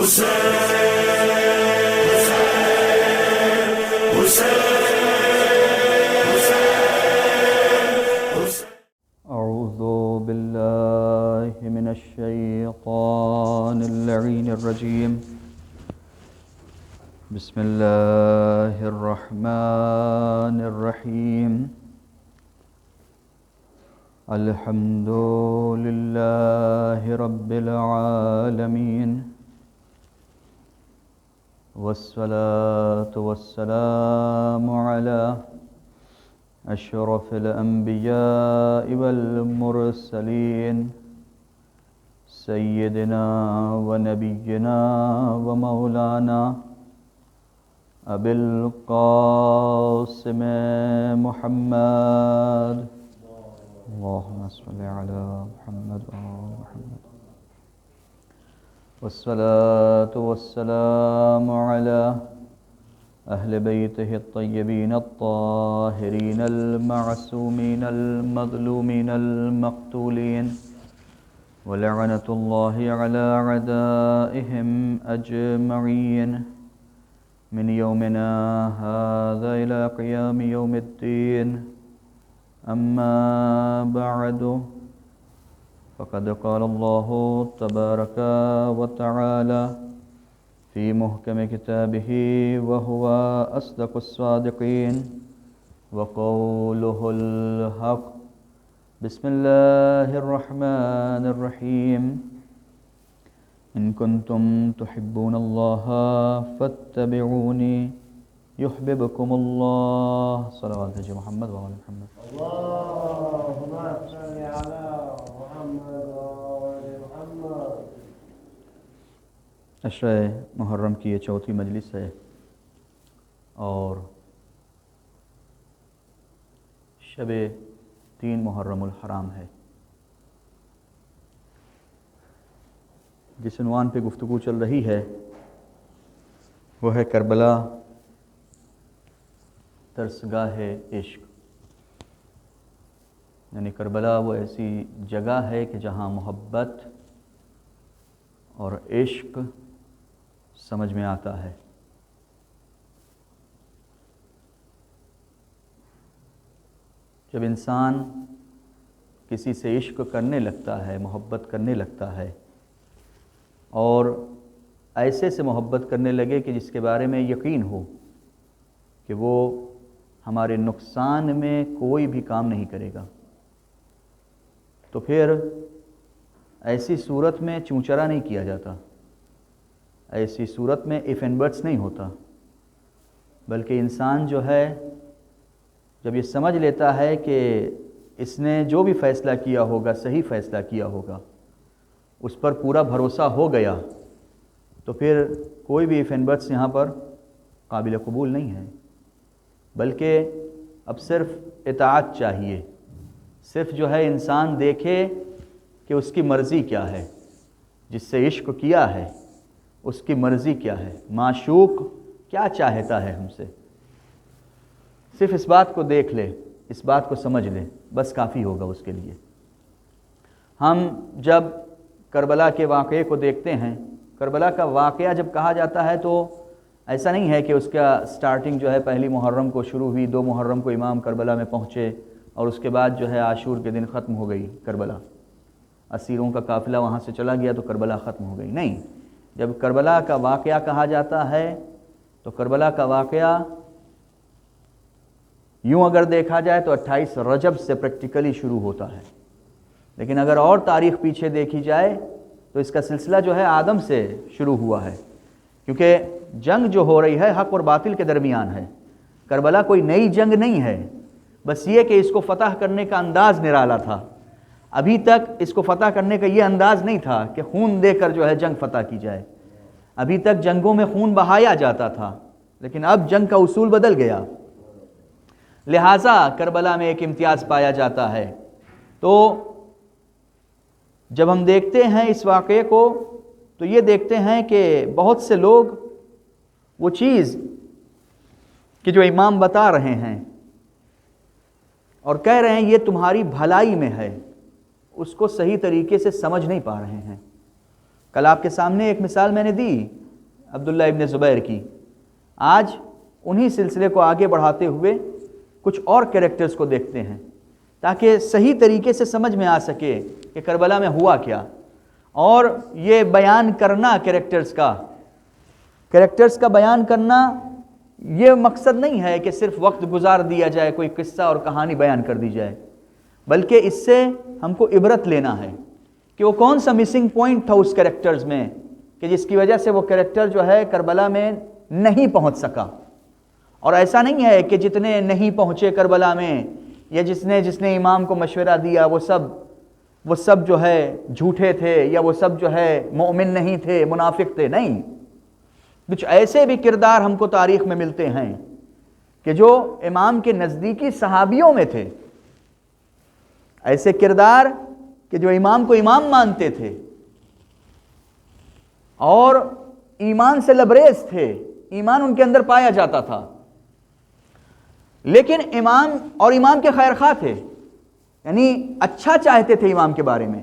أعوذ بالله من الشيطان اللعين الرجيم. بسم الله الرحمن الرحيم. الحمد لله رب العالمين، والصلاة والسلام على أشرف الأنبياء والمرسلين، سيدنا ونبينا ومولانا أبي القاسم محمد، اللهم صل على محمد وآل محمد، والصلاة والسلام على أهل بيته الطيبين الطاهرين المعصومين المظلومين المقتولين، ولعنة الله على أعدائهم أجمعين من يومنا هذا إلى قيام يوم الدين. أما بعد، فقد قال الله تبارك وتعالى في محكم كتابه وهو أصدق الصادقين وقوله الحق. بسم الله الرحمن الرحيم. إن كنتم تحبون الله فاتبعوني يحببكم الله. صلوات محمد وعلى محمد. اللهم صل على محمد وعلى محمد. عشرہ محرم کی یہ چوتھی مجلس ہے اور شب 3 محرم الحرام ہے. جس عنوان پہ گفتگو چل رہی ہے وہ ہے کربلا ترسگاہ عشق. یعنی کربلا وہ ایسی جگہ ہے کہ جہاں محبت اور عشق سمجھ میں آتا ہے. جب انسان کسی سے عشق کرنے لگتا ہے، محبت کرنے لگتا ہے، اور ایسے سے محبت کرنے لگے کہ جس کے بارے میں یقین ہو کہ وہ ہمارے نقصان میں کوئی بھی کام نہیں کرے گا، تو پھر ایسی صورت میں چونچرا نہیں کیا جاتا، ایسی صورت میں اف اینڈ بٹس نہیں ہوتا، بلکہ انسان جو ہے جب یہ سمجھ لیتا ہے کہ اس نے جو بھی فیصلہ کیا ہوگا صحیح فیصلہ کیا ہوگا، اس پر پورا بھروسہ ہو گیا، تو پھر کوئی بھی اف اینڈ بٹس یہاں پر قابل قبول نہیں ہے، بلکہ اب صرف اطاعت چاہیے. صرف جو ہے انسان دیکھے کہ اس کی مرضی کیا ہے، جس سے عشق کیا ہے اس کی مرضی کیا ہے، معشوق کیا چاہتا ہے ہم سے. صرف اس بات کو دیکھ لے، اس بات کو سمجھ لے، بس کافی ہوگا اس کے لیے. ہم جب کربلا کے واقعے کو دیکھتے ہیں، کربلا کا واقعہ جب کہا جاتا ہے تو ایسا نہیں ہے کہ اس کا سٹارٹنگ جو ہے 1 محرم کو شروع ہوئی، 2 محرم کو امام کربلا میں پہنچے اور اس کے بعد جو ہے عاشور کے دن ختم ہو گئی کربلا، اسیروں کا قافلہ وہاں سے چلا گیا تو کربلا ختم ہو گئی. نہیں، جب کربلا کا واقعہ کہا جاتا ہے تو کربلا کا واقعہ یوں اگر دیکھا جائے تو 28 رجب سے پریکٹیکلی شروع ہوتا ہے، لیکن اگر اور تاریخ پیچھے دیکھی جائے تو اس کا سلسلہ جو ہے آدم سے شروع ہوا ہے، کیونکہ جنگ جو ہو رہی ہے حق اور باطل کے درمیان ہے. کربلا کوئی نئی جنگ نہیں ہے، بس یہ کہ اس کو فتح کرنے کا انداز نرالا تھا. ابھی تک اس کو فتح کرنے کا یہ انداز نہیں تھا کہ خون دے کر جو ہے جنگ فتح کی جائے. ابھی تک جنگوں میں خون بہایا جاتا تھا، لیکن اب جنگ کا اصول بدل گیا، لہٰذا کربلا میں ایک امتیاز پایا جاتا ہے. تو جب ہم دیکھتے ہیں اس واقعے کو تو یہ دیکھتے ہیں کہ بہت سے لوگ وہ چیز کہ جو امام بتا رہے ہیں اور کہہ رہے ہیں یہ تمہاری بھلائی میں ہے، اس کو صحیح طریقے سے سمجھ نہیں پا رہے ہیں. کل آپ کے سامنے ایک مثال میں نے دی عبداللہ ابن زبیر کی. آج انہی سلسلے کو آگے بڑھاتے ہوئے کچھ اور کریکٹرز کو دیکھتے ہیں تاکہ صحیح طریقے سے سمجھ میں آ سکے کہ کربلا میں ہوا کیا. اور یہ بیان کرنا کریکٹرز کا بیان کرنا یہ مقصد نہیں ہے کہ صرف وقت گزار دیا جائے, کوئی قصہ اور کہانی بیان کر دی جائے, بلکہ اس سے ہم کو عبرت لینا ہے کہ وہ کون سا مسنگ پوائنٹ تھا اس کریکٹرز میں کہ جس کی وجہ سے وہ کریکٹر جو ہے کربلا میں نہیں پہنچ سکا. اور ایسا نہیں ہے کہ جتنے نہیں پہنچے کربلا میں یا جس نے امام کو مشورہ دیا وہ سب جو ہے جھوٹے تھے یا وہ سب جو ہے مومن نہیں تھے, منافق تھے. نہیں, کچھ ایسے بھی کردار ہم کو تاریخ میں ملتے ہیں کہ جو امام کے نزدیکی صحابیوں میں تھے, ایسے کردار کہ جو امام کو امام مانتے تھے اور ایمان سے لبریز تھے, ایمان ان کے اندر پایا جاتا تھا, لیکن امام کے خیر خواہ تھے, یعنی اچھا چاہتے تھے امام کے بارے میں,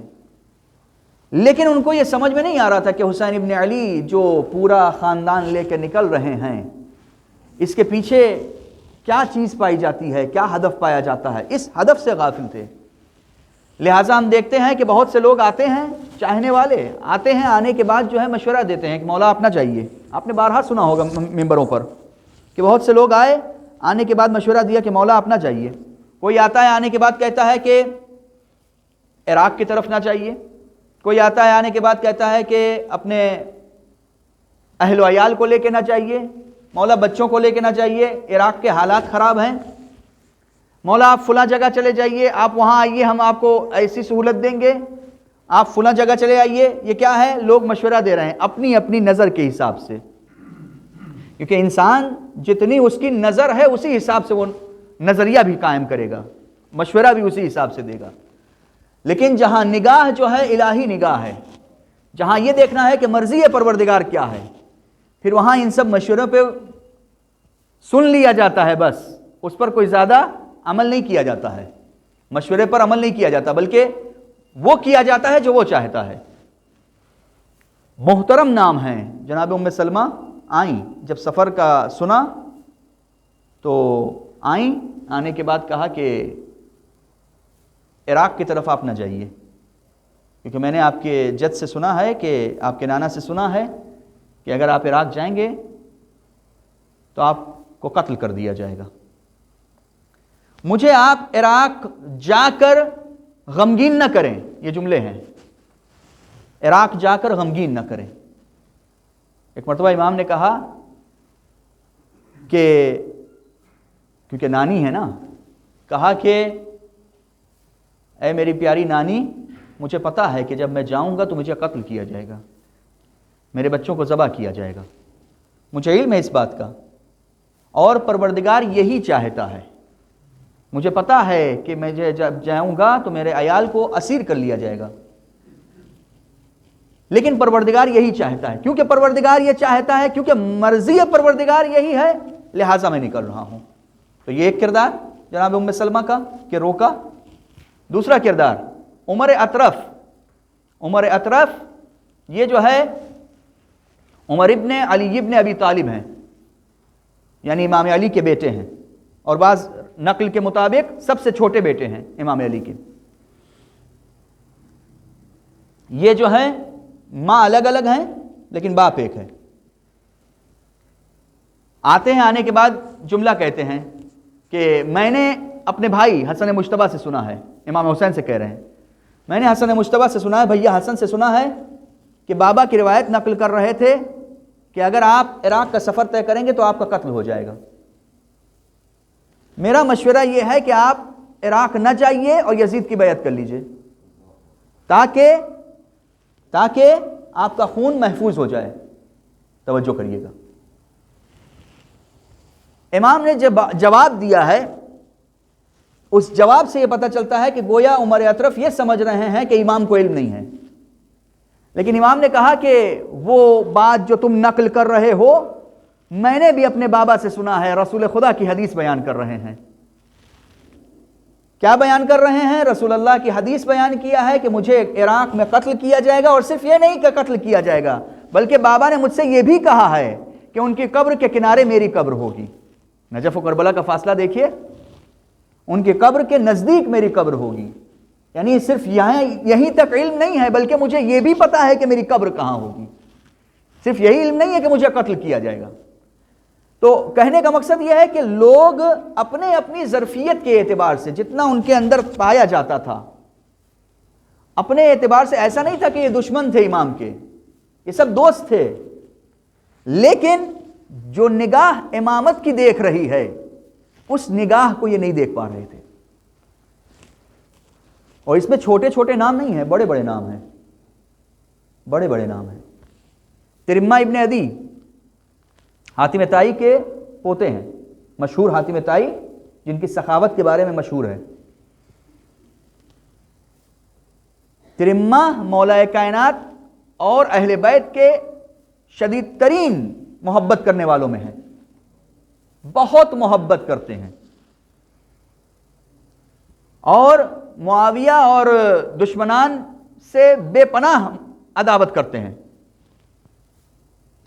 لیکن ان کو یہ سمجھ میں نہیں آ رہا تھا کہ حسین ابن علی جو پورا خاندان لے کے نکل رہے ہیں اس کے پیچھے کیا چیز پائی جاتی ہے, کیا ہدف پایا جاتا ہے. اس ہدف سے غافل تھے. لہٰذا ہم دیکھتے ہیں کہ بہت سے لوگ آتے ہیں, چاہنے والے آتے ہیں, آنے کے بعد جو ہے مشورہ دیتے ہیں کہ مولا اپنا چاہیے. آپ نے بارہا سنا ہوگا ممبروں پر کہ بہت سے لوگ آئے, آنے کے بعد مشورہ دیا کہ مولا اپنا چاہیے. کوئی آتا ہے آنے کے بعد کہتا ہے کہ عراق کی طرف نہ چاہیے, کوئی آتا ہے آنے کے بعد کہتا ہے کہ اپنے اہل و عیال کو لے کے نہ چاہیے, مولا بچوں کو لے کے نہ چاہیے, عراق کے حالات خراب ہیں, مولا آپ فلاں جگہ چلے جائیے, آپ وہاں آئیے, ہم آپ کو ایسی سہولت دیں گے, آپ فلاں جگہ چلے آئیے. یہ کیا ہے؟ لوگ مشورہ دے رہے ہیں اپنی اپنی نظر کے حساب سے, کیونکہ انسان جتنی اس کی نظر ہے اسی حساب سے وہ نظریہ بھی قائم کرے گا, مشورہ بھی اسی حساب سے دے گا. لیکن جہاں نگاہ جو ہے الہی نگاہ ہے, جہاں یہ دیکھنا ہے کہ مرضی پروردگار کیا ہے, پھر وہاں ان سب مشوروں پہ سن لیا جاتا ہے, بس اس پر کوئی زیادہ عمل نہیں کیا جاتا ہے, مشورے پر عمل نہیں کیا جاتا, بلکہ وہ کیا جاتا ہے جو وہ چاہتا ہے. محترم نام ہیں جناب ام سلمہ آئیں, جب سفر کا سنا تو آئیں, آنے کے بعد کہا کہ عراق کی طرف آپ نہ جائیے, کیونکہ میں نے آپ کے جد سے سنا ہے کہ آپ کے نانا سے سنا ہے کہ اگر آپ عراق جائیں گے تو آپ کو قتل کر دیا جائے گا. مجھے آپ عراق جا کر غمگین نہ کریں, یہ جملے ہیں, عراق جا کر غمگین نہ کریں. ایک مرتبہ امام نے کہا کہ کیونکہ نانی ہے نا, کہا کہ اے میری پیاری نانی, مجھے پتا ہے کہ جب میں جاؤں گا تو مجھے قتل کیا جائے گا, میرے بچوں کو ذبح کیا جائے گا, مجھے علم ہے اس بات کا, اور پروردگار یہی چاہتا ہے. مجھے پتا ہے کہ میں جب جاؤں گا تو میرے عیال کو اسیر کر لیا جائے گا, لیکن پروردگار یہی چاہتا ہے. کیونکہ پروردگار یہ چاہتا ہے, کیونکہ مرضی پروردگار یہی ہے, لہٰذا میں نکل رہا ہوں. تو یہ ایک کردار جناب ام سلمہ کا کہ روکا. دوسرا کردار عمر اطرف, یہ جو ہے عمر ابن علی ابن ابی طالب ہیں, یعنی امام علی کے بیٹے ہیں, اور بعض نقل کے مطابق سب سے چھوٹے بیٹے ہیں امام علی کے. یہ جو ہے ماں الگ الگ ہیں لیکن باپ ایک ہے. آتے ہیں, آنے کے بعد جملہ کہتے ہیں کہ میں نے اپنے بھائی حسن مجتبیٰ سے سنا ہے, امام حسین سے کہہ رہے ہیں, میں نے حسن مجتبیٰ سے سنا ہے, بھیا حسن سے سنا ہے کہ بابا کی روایت نقل کر رہے تھے کہ اگر آپ عراق کا سفر طے کریں گے تو آپ کا قتل ہو جائے گا. میرا مشورہ یہ ہے کہ آپ عراق نہ جائیے اور یزید کی بیعت کر لیجئے تاکہ آپ کا خون محفوظ ہو جائے. توجہ کریے گا, امام نے جب جواب دیا ہے, اس جواب سے یہ پتہ چلتا ہے کہ گویا عمر اطرف یہ سمجھ رہے ہیں کہ امام کو علم نہیں ہے, لیکن امام نے کہا کہ وہ بات جو تم نقل کر رہے ہو میں نے بھی اپنے بابا سے سنا ہے, رسول خدا کی حدیث بیان کر رہے ہیں. کیا بیان کر رہے ہیں؟ رسول اللہ کی حدیث بیان کیا ہے کہ مجھے عراق میں قتل کیا جائے گا، اور صرف یہ نہیں کہ قتل کیا جائے گا، بلکہ بابا نے مجھ سے یہ بھی کہا ہے کہ ان کی قبر کے کنارے میری قبر ہوگی۔ نجف و کربلا کا فاصلہ دیکھیے، ان کی قبر کے نزدیک میری قبر ہوگی، یعنی صرف یہیں تک علم نہیں ہے، بلکہ مجھے یہ بھی پتا ہے کہ میری قبر کہاں ہوگی۔ صرف یہی علم نہیں ہے کہ مجھے قتل کیا جائے گا۔ تو کہنے کا مقصد یہ ہے کہ لوگ اپنی ظرفیت کے اعتبار سے جتنا ان کے اندر پایا جاتا تھا، اپنے اعتبار سے، ایسا نہیں تھا کہ یہ دشمن تھے امام کے، یہ سب دوست تھے، لیکن جو نگاہ امامت کی دیکھ رہی ہے اس نگاہ کو یہ نہیں دیکھ پا رہے تھے۔ اور اس میں چھوٹے چھوٹے نام نہیں ہیں، بڑے بڑے نام ہیں، بڑے بڑے نام ہیں۔ ترمہ ابن عدی حاتم طائی کے پوتے ہیں، مشہور حاتم طائی جن کی سخاوت کے بارے میں مشہور ہے۔ ترمہ مولا کائنات اور اہل بیت کے شدید ترین محبت کرنے والوں میں ہیں، بہت محبت کرتے ہیں، اور معاویہ اور دشمنان سے بے پناہ عداوت کرتے ہیں۔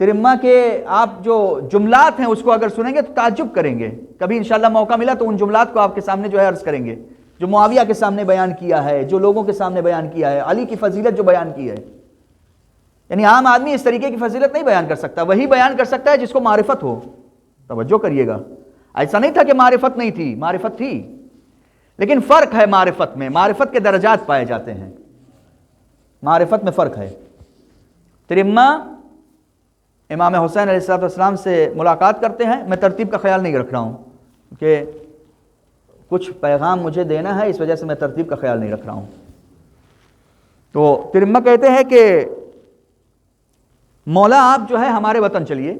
ترمہ کے آپ جو جملات ہیں اس کو اگر سنیں گے تو تعجب کریں گے، کبھی انشاءاللہ موقع ملا تو ان جملات کو آپ کے سامنے جو ہے عرض کریں گے، جو معاویہ کے سامنے بیان کیا ہے، جو لوگوں کے سامنے بیان کیا ہے، علی کی فضیلت جو بیان کی ہے۔ یعنی عام آدمی اس طریقے کی فضیلت نہیں بیان کر سکتا، وہی بیان کر سکتا ہے جس کو معرفت ہو۔ توجہ کریے گا، ایسا نہیں تھا کہ معرفت نہیں تھی، معرفت تھی، لیکن فرق ہے معرفت میں، معرفت کے درجات پائے جاتے ہیں، معرفت میں فرق ہے۔ ترمہ امام حسین علیہ السلام سے ملاقات کرتے ہیں، میں ترتیب کا خیال نہیں رکھ رہا ہوں کہ کچھ پیغام مجھے دینا ہے، اس وجہ سے میں ترتیب کا خیال نہیں رکھ رہا ہوں۔ تو ترمہ کہتے ہیں کہ مولا آپ جو ہے ہمارے وطن چلیے،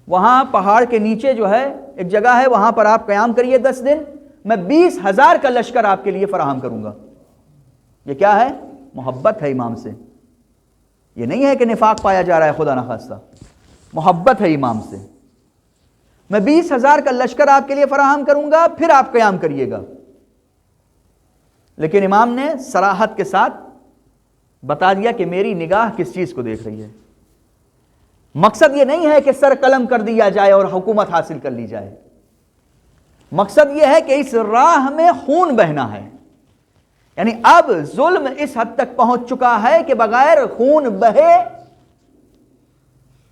وہاں پہاڑ کے نیچے جو ہے ایک جگہ ہے، وہاں پر آپ قیام کریے 10 دن، میں 20,000 کا لشکر آپ کے لیے فراہم کروں گا۔ یہ کیا ہے؟ محبت ہے امام سے، یہ نہیں ہے کہ نفاق پایا جا رہا ہے، خدا نخواستہ، محبت ہے امام سے۔ میں 20,000 کا لشکر آپ کے لیے فراہم کروں گا، پھر آپ قیام کریے گا۔ لیکن امام نے صراحت کے ساتھ بتا دیا کہ میری نگاہ کس چیز کو دیکھ رہی ہے۔ مقصد یہ نہیں ہے کہ سر قلم کر دیا جائے اور حکومت حاصل کر لی جائے، مقصد یہ ہے کہ اس راہ میں خون بہنا ہے۔ یعنی اب ظلم اس حد تک پہنچ چکا ہے کہ بغیر خون بہے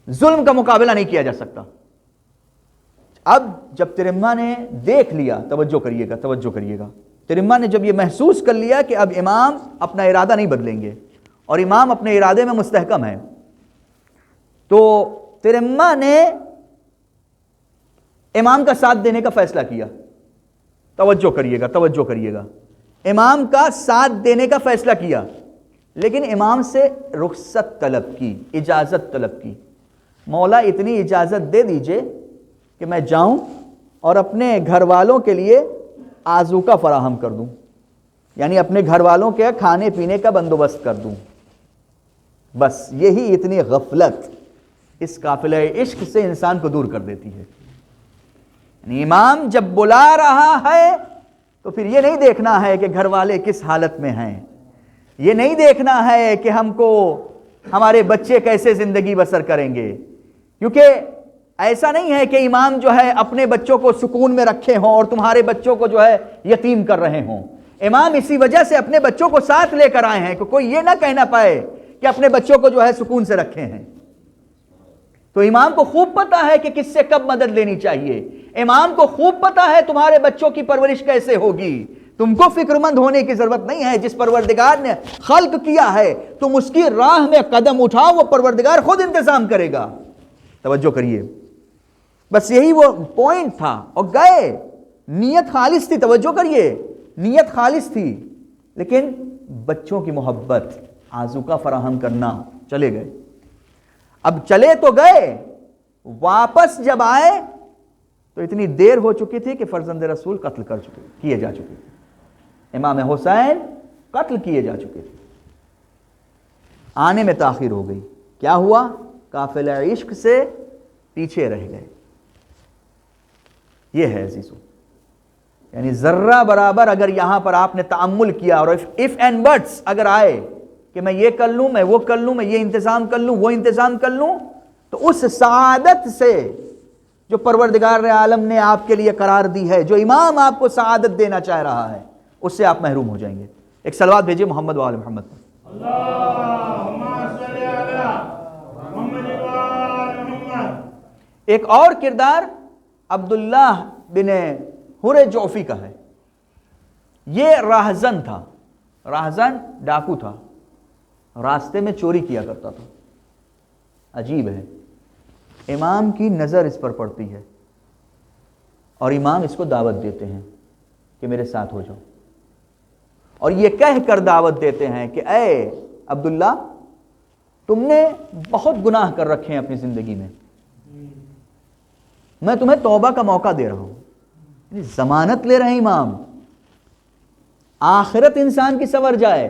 ظلم کا مقابلہ نہیں کیا جا سکتا۔ اب جب ترمہ نے دیکھ لیا، توجہ کریے گا، توجہ کریے گا، ترمہ نے جب یہ محسوس کر لیا کہ اب امام اپنا ارادہ نہیں بدلیں گے اور امام اپنے ارادے میں مستحکم ہے، تو ترمہ نے امام کا ساتھ دینے کا فیصلہ کیا۔ توجہ کریے گا، توجہ کریے گا، امام کا ساتھ دینے کا فیصلہ کیا، لیکن امام سے رخصت طلب کی، اجازت طلب کی۔ مولا اتنی اجازت دے دیجئے کہ میں جاؤں اور اپنے گھر والوں کے لیے آذوقہ فراہم کر دوں، یعنی اپنے گھر والوں کے کھانے پینے کا بندوبست کر دوں۔ بس یہی اتنی غفلت اس قافلہ عشق سے انسان کو دور کر دیتی ہے۔ یعنی امام جب بلا رہا ہے تو پھر یہ نہیں دیکھنا ہے کہ گھر والے کس حالت میں ہیں، یہ نہیں دیکھنا ہے کہ ہم کو ہمارے بچے کیسے زندگی بسر کریں گے، کیونکہ ایسا نہیں ہے کہ امام جو ہے اپنے بچوں کو سکون میں رکھے ہوں اور تمہارے بچوں کو جو ہے یتیم کر رہے ہوں۔ امام اسی وجہ سے اپنے بچوں کو ساتھ لے کر آئے ہیں کہ کوئی یہ نہ کہنا پائے کہ اپنے بچوں کو جو ہے سکون سے رکھے ہیں۔ تو امام کو خوب پتا ہے کہ کس سے کب مدد لینی چاہیے، امام کو خوب پتا ہے تمہارے بچوں کی پرورش کیسے ہوگی۔ تم کو فکر مند ہونے کی ضرورت نہیں ہے، جس پروردگار نے خلق کیا ہے تم اس کی راہ میں قدم اٹھاؤ، وہ پروردگار خود انتظام کرے گا۔ توجہ کریے، بس یہی وہ پوائنٹ تھا، اور گئے، نیت خالص تھی، توجہ کریے، نیت خالص تھی، لیکن بچوں کی محبت، آذوقہ فراہم کرنا، چلے گئے۔ اب چلے تو گئے، واپس جب آئے تو اتنی دیر ہو چکی تھی کہ فرزند رسول قتل کیے جا چکے تھے، امام حسین قتل کیے جا چکے تھے، آنے میں تاخیر ہو گئی۔ کیا ہوا؟ قافلہ عشق سے پیچھے رہ گئے۔ یہ ہے عزیزو، یعنی ذرہ برابر اگر یہاں پر آپ نے تأمل کیا اور if and buts اگر آئے کہ میں یہ کر لوں، میں وہ کر لوں، میں یہ انتظام کر لوں، وہ انتظام کر لوں، تو اس سعادت سے جو پروردگار عالم نے آپ کے لیے قرار دی ہے، جو امام آپ کو سعادت دینا چاہ رہا ہے، اس سے آپ محروم ہو جائیں گے۔ ایک صلوات بھیجئے محمد و آل محمد پر۔ ایک اور کردار عبداللہ بن حر جعفی کا ہے۔ یہ راہزن تھا، راہزن ڈاکو تھا، راستے میں چوری کیا کرتا تھا۔ عجیب ہے، امام کی نظر اس پر پڑتی ہے اور امام اس کو دعوت دیتے ہیں کہ میرے ساتھ ہو جاؤ، اور یہ کہہ کر دعوت دیتے ہیں کہ اے عبداللہ، تم نے بہت گناہ کر رکھے ہیں اپنی زندگی میں، میں تمہیں توبہ کا موقع دے رہا ہوں۔ یعنی ضمانت لے رہے ہیں امام، آخرت انسان کی سنور جائے،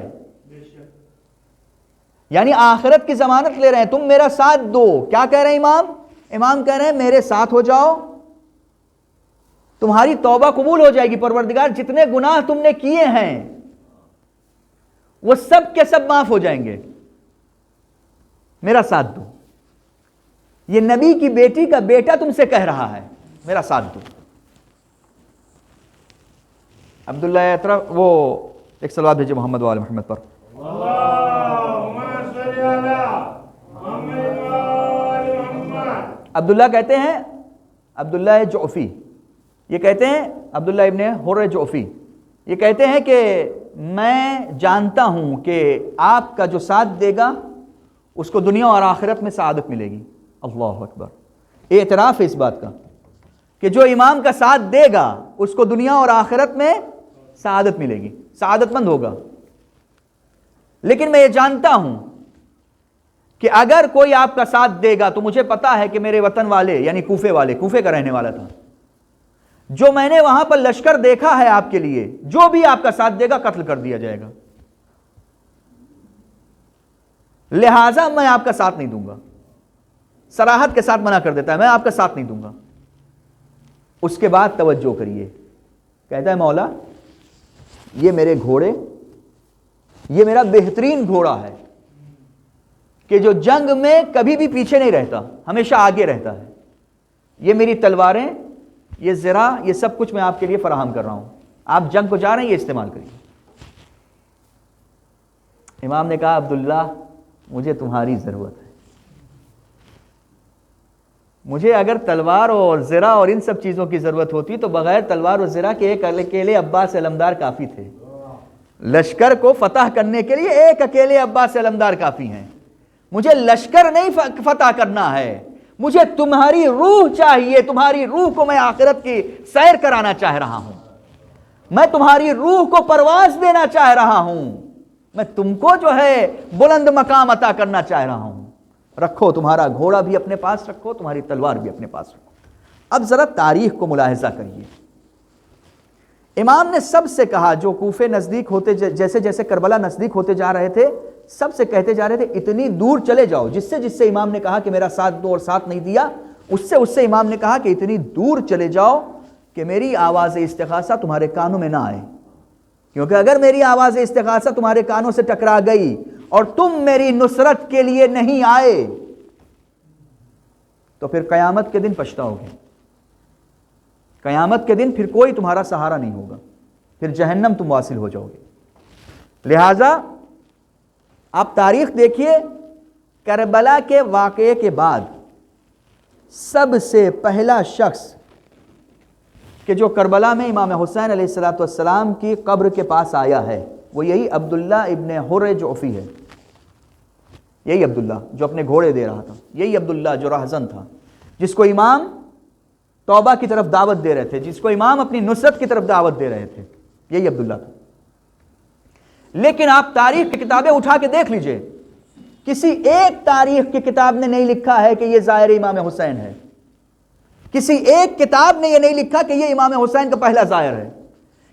یعنی آخرت کی ضمانت لے رہے ہیں، تم میرا ساتھ دو۔ کیا کہہ رہے ہیں امام؟ امام کہہ رہے ہیں میرے ساتھ ہو جاؤ، تمہاری توبہ قبول ہو جائے گی، پروردگار جتنے گناہ تم نے کیے ہیں وہ سب کے سب معاف ہو جائیں گے، میرا ساتھ دو۔ یہ نبی کی بیٹی کا بیٹا تم سے کہہ رہا ہے میرا ساتھ دو۔ عبداللہ طرف وہ ایک صلوات بھیجے محمد و آل محمد پر۔ عبداللہ کہتے ہیں، عبداللہ جعفی یہ کہتے ہیں، عبداللہ ابن حر جعفی یہ کہتے ہیں کہ میں جانتا ہوں کہ آپ کا جو ساتھ دے گا اس کو دنیا اور آخرت میں سعادت ملے گی۔ اللہ اکبر، اعتراف ہے اس بات کا کہ جو امام کا ساتھ دے گا اس کو دنیا اور آخرت میں سعادت ملے گی، سعادت مند ہوگا۔ لیکن میں یہ جانتا ہوں کہ اگر کوئی آپ کا ساتھ دے گا تو مجھے پتا ہے کہ میرے وطن والے یعنی کوفے والے، کوفے کا رہنے والا تھا، جو میں نے وہاں پر لشکر دیکھا ہے آپ کے لیے، جو بھی آپ کا ساتھ دے گا قتل کر دیا جائے گا، لہٰذا میں آپ کا ساتھ نہیں دوں گا۔ صراحت کے ساتھ منع کر دیتا ہے، میں آپ کا ساتھ نہیں دوں گا۔ اس کے بعد توجہ کریے، کہتا ہے مولا یہ میرے گھوڑے، یہ میرا بہترین گھوڑا ہے کہ جو جنگ میں کبھی بھی پیچھے نہیں رہتا، ہمیشہ آگے رہتا ہے، یہ میری تلواریں، یہ زرہ، یہ سب کچھ میں آپ کے لیے فراہم کر رہا ہوں، آپ جنگ کو جا رہے ہیں یہ استعمال کریے۔ امام نے کہا عبداللہ مجھے تمہاری ضرورت ہے، مجھے اگر تلوار اور زرہ اور ان سب چیزوں کی ضرورت ہوتی تو بغیر تلوار اور زرہ کے ایک اکیلے عباس علمدار کافی تھے، لشکر کو فتح کرنے کے لیے ایک اکیلے عباس علمدار کافی ہیں، مجھے لشکر نہیں فتح کرنا ہے، مجھے تمہاری روح چاہیے، تمہاری روح کو میں آخرت کی سیر کرانا چاہ رہا ہوں، میں تمہاری روح کو پرواز دینا چاہ رہا ہوں، میں تم کو جو ہے بلند مقام عطا کرنا چاہ رہا ہوں، رکھو تمہارا گھوڑا بھی اپنے پاس رکھو، تمہاری تلوار بھی اپنے پاس رکھو۔ اب ذرا تاریخ کو ملاحظہ کریے، امام نے سب سے کہا جو کوفے نزدیک ہوتے، جیسے جیسے کربلا نزدیک ہوتے جا رہے تھے، سب سے کہتے جا رہے تھے اتنی دور چلے جاؤ، جس سے امام نے کہا کہ میرا ساتھ دو اور ساتھ نہیں دیا، اس سے امام نے کہا کہ اتنی دور چلے جاؤ کہ میری آواز استغاثہ تمہارے کانوں میں نہ آئے، کیونکہ اگر میری آواز استغاثہ تمہارے کانوں سے ٹکرا گئی اور تم میری نصرت کے لیے نہیں آئے تو پھر قیامت کے دن پچھتاؤ گے، قیامت کے دن پھر کوئی تمہارا سہارا نہیں ہوگا، پھر جہنم تم واصل ہو جاؤ گے۔ لہٰذا آپ تاریخ دیکھیے، کربلا کے واقعے کے بعد سب سے پہلا شخص کہ جو کربلا میں امام حسین علیہ السلام کی قبر کے پاس آیا ہے وہ یہی عبداللہ ابن حر جعفی ہے، یہی عبداللہ جو اپنے گھوڑے دے رہا تھا، یہی عبداللہ جو راہزن تھا، جس کو امام توبہ کی طرف دعوت دے رہے تھے، جس کو امام اپنی نصرت کی طرف دعوت دے رہے تھے، یہی عبداللہ تھا۔ لیکن آپ تاریخ کی کتابیں اٹھا کے دیکھ لیجئے، کسی ایک تاریخ کی کتاب نے نہیں لکھا ہے کہ یہ زائر امام حسین ہے، کسی ایک کتاب نے یہ نہیں لکھا کہ یہ امام حسین کا پہلا زائر ہے۔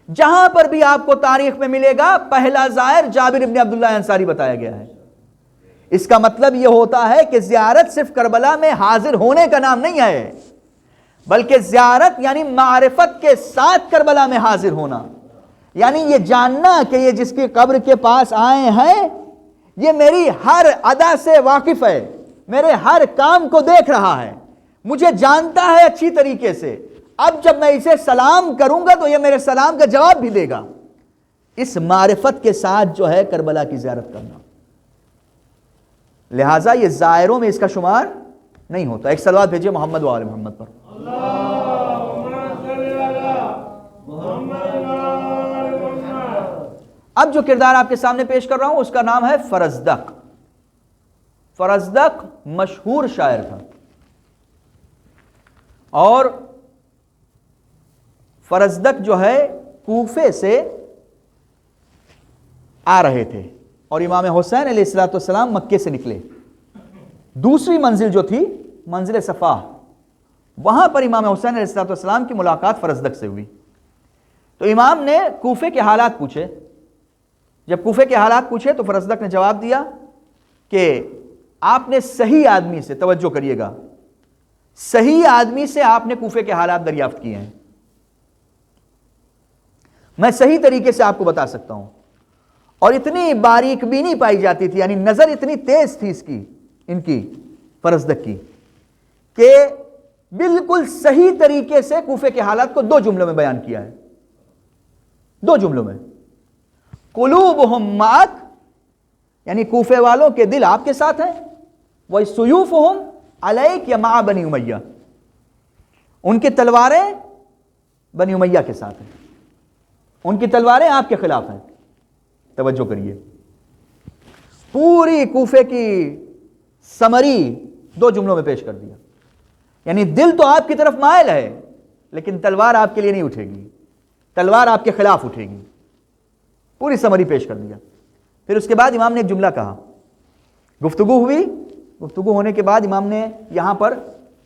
جہاں پر بھی آپ کو تاریخ میں ملے گا پہلا زائر جابر ابن عبداللہ انصاری بتایا گیا ہے۔ اس کا مطلب یہ ہوتا ہے کہ زیارت صرف کربلا میں حاضر ہونے کا نام نہیں ہے، بلکہ زیارت یعنی معرفت کے ساتھ کربلا میں حاضر ہونا، یعنی یہ جاننا کہ یہ جس کی قبر کے پاس آئے ہیں یہ میری ہر ادا سے واقف ہے، میرے ہر کام کو دیکھ رہا ہے، مجھے جانتا ہے اچھی طریقے سے، اب جب میں اسے سلام کروں گا تو یہ میرے سلام کا جواب بھی دے گا۔ اس معرفت کے ساتھ جو ہے کربلا کی زیارت کرنا، لہٰذا یہ زائروں میں اس کا شمار نہیں ہوتا۔ ایک صلوات بھیجئے محمد و آل محمد پر۔ اب جو کردار آپ کے سامنے پیش کر رہا ہوں اس کا نام ہے فرزدق۔ فرزدق مشہور شاعر تھا، اور فرزدق جو ہے کوفے سے آ رہے تھے، اور امام حسین علیہ السلام مکے سے نکلے۔ دوسری منزل جو تھی منزل صفا، وہاں پر امام حسین علیہ السلام کی ملاقات فرزدق سے ہوئی۔ تو امام نے کوفے کے حالات پوچھے، جب کوفے کے حالات پوچھے تو فرزدق نے جواب دیا کہ آپ نے صحیح آدمی سے، توجہ کریے گا، صحیح آدمی سے آپ نے کوفے کے حالات دریافت کیے ہیں، میں صحیح طریقے سے آپ کو بتا سکتا ہوں۔ اور اتنی باریک بینی پائی جاتی تھی، یعنی نظر اتنی تیز تھی اس کی، ان کی، فرزدق کی، کہ بالکل صحیح طریقے سے کوفے کے حالات کو 2 جملوں میں بیان کیا ہے، 2 جملوں میں۔ قلوبہم معک، یعنی کوفے والوں کے دل آپ کے ساتھ ہیں، وَسُيُوفُهُمْ عَلَيْكَ یا مع بنی امیہ، ان کی تلواریں بنی امیہ کے ساتھ ہیں، ان کی تلواریں آپ کے خلاف ہیں۔ توجہ کریے، پوری کوفے کی سمری 2 جملوں میں پیش کر دیا، یعنی دل تو آپ کی طرف مائل ہے لیکن تلوار آپ کے لیے نہیں اٹھے گی، تلوار آپ کے خلاف اٹھے گی، پوری سمری پیش کر دیا۔ پھر اس کے بعد امام نے ایک جملہ کہا، گفتگو ہوئی، گفتگو ہونے کے بعد امام نے یہاں پر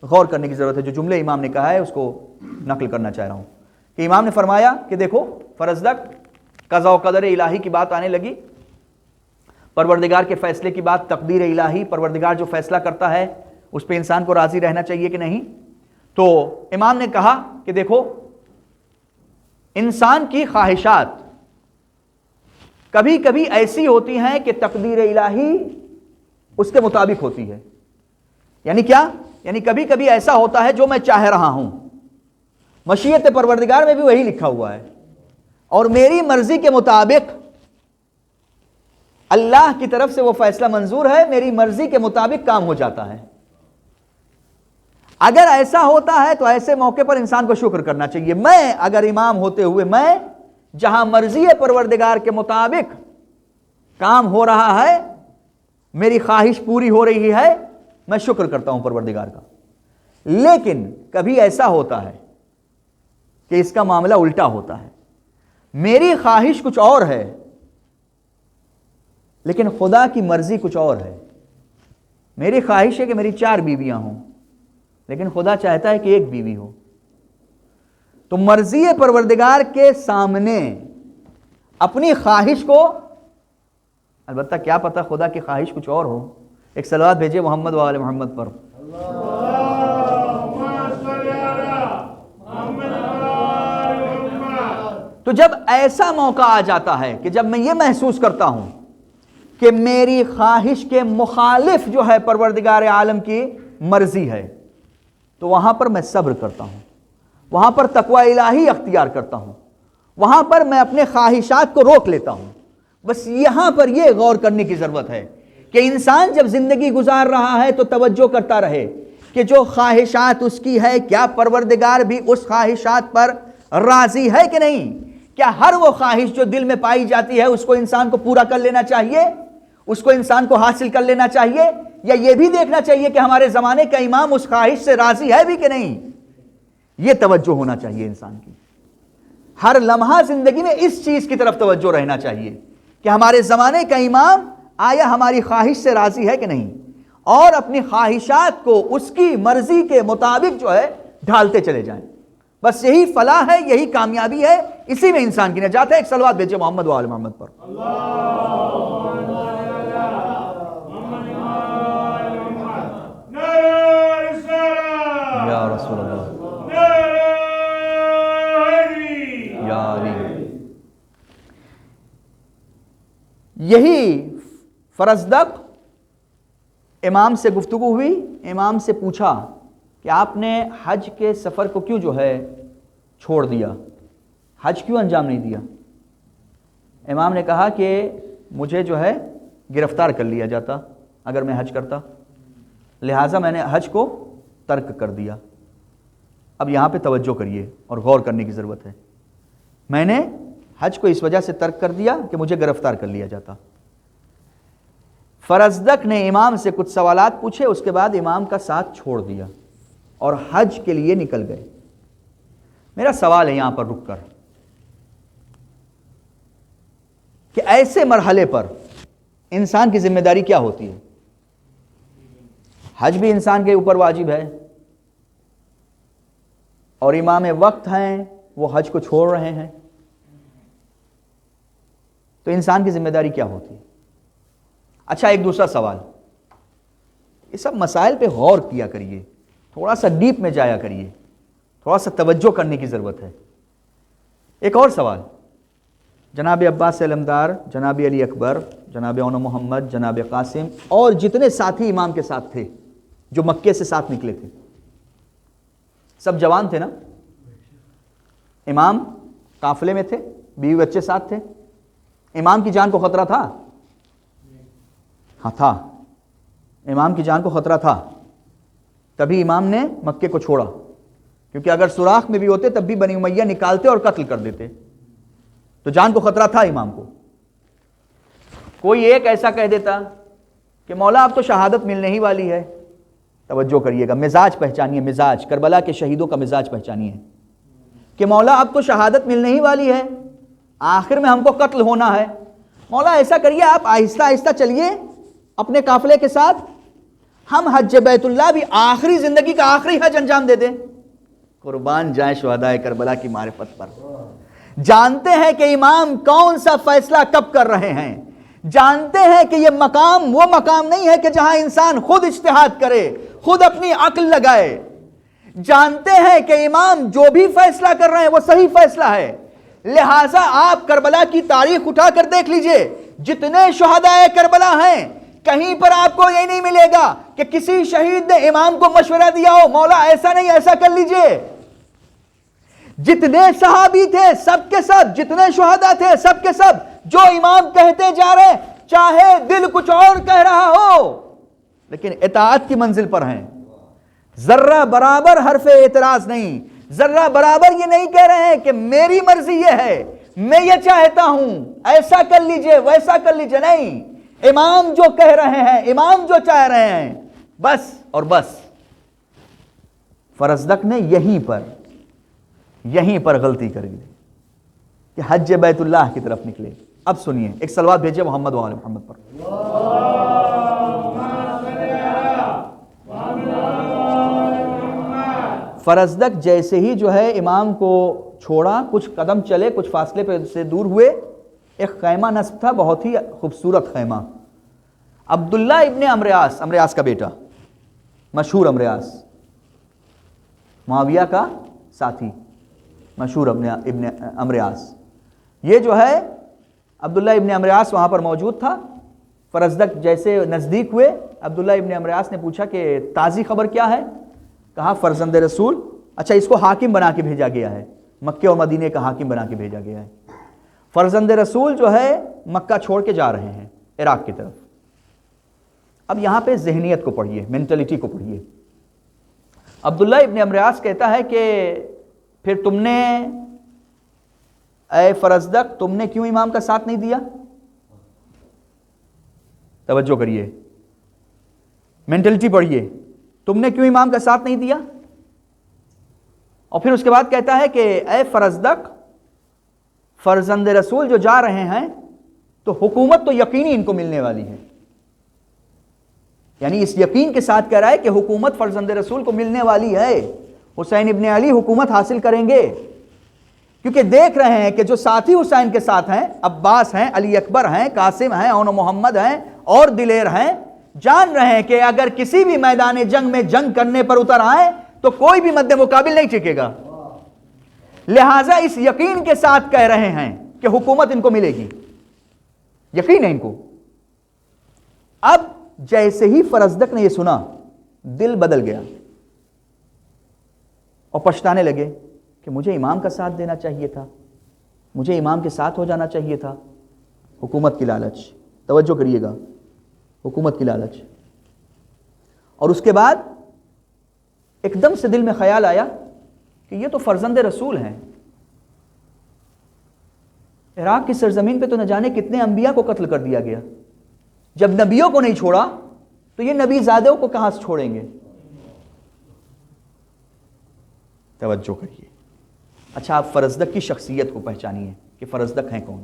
غور کرنے کی ضرورت ہے، جو جملے امام نے کہا ہے اس کو نقل کرنا چاہ رہا ہوں، کہ امام نے فرمایا کہ دیکھو فرزدق، قضاء و قدر الہی کی بات آنے لگی، پروردگار کے فیصلے کی بات، تقدیر الہی، پروردگار جو فیصلہ کرتا ہے اس پہ انسان کو راضی رہنا چاہیے کہ نہیں۔ تو امام نے کہا کہ دیکھو انسان کی خواہشات کبھی کبھی ایسی ہوتی ہیں کہ تقدیر الہی اس کے مطابق ہوتی ہے، یعنی کیا؟ یعنی کبھی کبھی ایسا ہوتا ہے جو میں چاہ رہا ہوں، مشیت پروردگار میں بھی وہی لکھا ہوا ہے، اور میری مرضی کے مطابق اللہ کی طرف سے وہ فیصلہ منظور ہے، میری مرضی کے مطابق کام ہو جاتا ہے۔ اگر ایسا ہوتا ہے تو ایسے موقع پر انسان کو شکر کرنا چاہیے، میں اگر امام ہوتے ہوئے میں جہاں مرضی پروردگار کے مطابق کام ہو رہا ہے، میری خواہش پوری ہو رہی ہے، میں شکر کرتا ہوں پروردگار کا۔ لیکن کبھی ایسا ہوتا ہے کہ اس کا معاملہ الٹا ہوتا ہے، میری خواہش کچھ اور ہے لیکن خدا کی مرضی کچھ اور ہے۔ میری خواہش ہے کہ میری 4 بیویاں ہوں لیکن خدا چاہتا ہے کہ 1 بیوی ہو۔ تو مرضی پروردگار کے سامنے اپنی خواہش کو، البتہ کیا پتہ خدا کی خواہش کچھ اور ہو۔ ایک صلوات بھیجئے محمد و آل محمد پر۔ تو جب ایسا موقع آ جاتا ہے کہ جب میں یہ محسوس کرتا ہوں کہ میری خواہش کے مخالف جو ہے پروردگار عالم کی مرضی ہے، تو وہاں پر میں صبر کرتا ہوں، وہاں پر تقوی الہی اختیار کرتا ہوں، وہاں پر میں اپنے خواہشات کو روک لیتا ہوں۔ بس یہاں پر یہ غور کرنے کی ضرورت ہے کہ انسان جب زندگی گزار رہا ہے تو توجہ کرتا رہے کہ جو خواہشات اس کی ہے کیا پروردگار بھی اس خواہشات پر راضی ہے کہ نہیں؟ کیا ہر وہ خواہش جو دل میں پائی جاتی ہے اس کو انسان کو پورا کر لینا چاہیے، اس کو انسان کو حاصل کر لینا چاہیے، یا یہ بھی دیکھنا چاہیے کہ ہمارے زمانے کا امام اس خواہش سے راضی ہے بھی کہ نہیں؟ یہ توجہ ہونا چاہیے انسان کی، ہر لمحہ زندگی میں اس چیز کی طرف توجہ رہنا چاہیے کہ ہمارے زمانے کا امام آیا ہماری خواہش سے راضی ہے کہ نہیں، اور اپنی خواہشات کو اس کی مرضی کے مطابق جو ہے ڈھالتے چلے جائیں۔ بس یہی فلاح ہے، یہی کامیابی ہے، اسی میں انسان کی نجات ہے۔ ایک صلوات بھیجئے محمد و آل محمد پر۔ یا رسول اللہ، یہی فرزدق امام سے گفتگو ہوئی، امام سے پوچھا کہ آپ نے حج کے سفر کو کیوں جو ہے چھوڑ دیا، حج کیوں انجام نہیں دیا؟ امام نے کہا کہ مجھے جو ہے گرفتار کر لیا جاتا اگر میں حج کرتا، لہٰذا میں نے حج کو ترک کر دیا۔ اب یہاں پہ توجہ کریے اور غور کرنے کی ضرورت ہے۔ میں نے حج کو اس وجہ سے ترک کر دیا کہ مجھے گرفتار کر لیا جاتا۔ فرزدق نے امام سے کچھ سوالات پوچھے، اس کے بعد امام کا ساتھ چھوڑ دیا اور حج کے لیے نکل گئے۔ میرا سوال ہے یہاں پر رک کر کہ ایسے مرحلے پر انسان کی ذمہ داری کیا ہوتی ہے؟ حج بھی انسان کے اوپر واجب ہے اور امام وقت ہیں وہ حج کو چھوڑ رہے ہیں، تو انسان کی ذمہ داری کیا ہوتی ہے؟ اچھا، ایک دوسرا سوال، یہ سب مسائل پہ غور کیا کریے، تھوڑا سا ڈیپ میں جایا کریے، تھوڑا سا توجہ کرنے کی ضرورت ہے۔ ایک اور سوال، جناب عباس علمدار، جناب علی اکبر، جناب اون محمد، جناب قاسم اور جتنے ساتھی امام کے ساتھ تھے جو مکے سے ساتھ نکلے تھے، سب جوان تھے نا؟ امام قافلے میں تھے، بیوی بچے ساتھ تھے، امام کی جان کو خطرہ تھا؟ ہاں تھا، امام کی جان کو خطرہ تھا، تبھی امام نے مکے کو چھوڑا، کیونکہ اگر سوراخ میں بھی ہوتے تب بھی بنی امیہ نکالتے اور قتل کر دیتے، تو جان کو خطرہ تھا امام کو۔ کوئی ایک ایسا کہہ دیتا کہ مولا اب تو شہادت ملنے ہی والی ہے، توجہ کریے گا، مزاج پہچانیے، مزاج کربلا کے شہیدوں کا مزاج پہچانیے کہ مولا اب تو شہادت ملنے ہی والی ہے، آخر میں ہم کو قتل ہونا ہے، مولا ایسا کریے آپ آہستہ آہستہ چلیے اپنے قافلے کے ساتھ، ہم حج بیت اللہ بھی آخری زندگی کا آخری حج انجام دے دیں۔ قربان جائیں شہدائے کربلا کی معرفت پر، جانتے ہیں کہ امام کون سا فیصلہ کب کر رہے ہیں، جانتے ہیں کہ یہ مقام وہ مقام نہیں ہے کہ جہاں انسان خود اجتہاد کرے، خود اپنی عقل لگائے، جانتے ہیں کہ امام جو بھی فیصلہ کر رہے ہیں وہ صحیح فیصلہ ہے، لہٰذا آپ کربلا کی تاریخ اٹھا کر دیکھ لیجئے، جتنے شہدائے کربلا ہیں کہیں پر آپ کو یہ نہیں ملے گا کہ کسی شہید نے امام کو مشورہ دیا ہو مولا ایسا نہیں ایسا کر لیجئے۔ جتنے صحابی تھے سب کے سب، جتنے شہداء تھے سب کے سب، جو امام کہتے جا رہے چاہے دل کچھ اور کہہ رہا ہو لیکن اطاعت کی منزل پر ہیں، ذرہ برابر حرف اعتراض نہیں، ذرہ برابر یہ نہیں کہہ رہے ہیں کہ میری مرضی یہ ہے، میں یہ چاہتا ہوں ایسا کر لیجئے ویسا کر لیجئے، نہیں، امام جو کہہ رہے ہیں، امام جو چاہ رہے ہیں، بس اور بس۔ فرزدق نے یہیں پر غلطی کر دی کہ حج بیت اللہ کی طرف نکلے۔ اب سنیے، ایک صلوات بھیجئے محمد و آل محمد پر۔ فرزدق جیسے ہی جو ہے امام کو چھوڑا، کچھ قدم چلے، کچھ فاصلے پہ سے دور ہوئے، ایک خیمہ نصب تھا، بہت ہی خوبصورت خیمہ۔ عبداللہ ابن امریاس کا بیٹا، مشہور امریاس، معاویہ کا ساتھی، مشہور ابن امریاس، یہ جو ہے عبداللہ ابن امریاس وہاں پر موجود تھا۔ فرزدق جیسے نزدیک ہوئے، عبداللہ ابن امریاس نے پوچھا کہ تازی خبر کیا ہے؟ کہا فرزند رسول، اچھا اس کو حاکم بنا کے بھیجا گیا ہے، مکے اور مدینے کا حاکم بنا کے بھیجا گیا ہے۔ فرزند رسول جو ہے مکہ چھوڑ کے جا رہے ہیں عراق کی طرف۔ اب یہاں پہ ذہنیت کو پڑھیے، مینٹلٹی کو پڑھیے۔ عبداللہ ابن امریاس کہتا ہے کہ پھر تم نے اے فرزدق تم نے کیوں امام کا ساتھ نہیں دیا؟ توجہ کریے، مینٹلٹی پڑھیے، تم نے کیوں امام کا ساتھ نہیں دیا؟ اور پھر اس کے بعد کہتا ہے کہ اے فرزدق، فرزند رسول جو جا رہے ہیں تو حکومت تو یقینی ان کو ملنے والی ہے، یعنی اس یقین کے ساتھ کہہ رہا ہے کہ حکومت فرزند رسول کو ملنے والی ہے، حسین ابن علی حکومت حاصل کریں گے، کیونکہ دیکھ رہے ہیں کہ جو ساتھی حسین کے ساتھ ہیں، عباس ہیں، علی اکبر ہیں، قاسم ہیں، اون محمد ہیں اور دلیر ہیں، جان رہے ہیں کہ اگر کسی بھی میدان جنگ میں جنگ کرنے پر اتر آئے تو کوئی بھی مد مقابل نہیں ٹکے گا، لہٰذا اس یقین کے ساتھ کہہ رہے ہیں کہ حکومت ان کو ملے گی۔ یقین ہے ان کو. اب جیسے ہی فرزدق نے یہ سنا دل بدل گیا اور پچھتانے لگے کہ مجھے امام کا ساتھ دینا چاہیے تھا, مجھے امام کے ساتھ ہو جانا چاہیے تھا. حکومت کی لالچ, توجہ کریے گا, حکومت کی لالچ. اور اس کے بعد ایک دم سے دل میں خیال آیا کہ یہ تو فرزند رسول ہیں, عراق کی سرزمین پہ تو نہ جانے کتنے انبیاء کو قتل کر دیا گیا, جب نبیوں کو نہیں چھوڑا تو یہ نبی زادوں کو کہاں سے چھوڑیں گے. توجہ کریے. اچھا, آپ فرزدق کی شخصیت کو پہچانیے کہ فرزدق ہیں کون.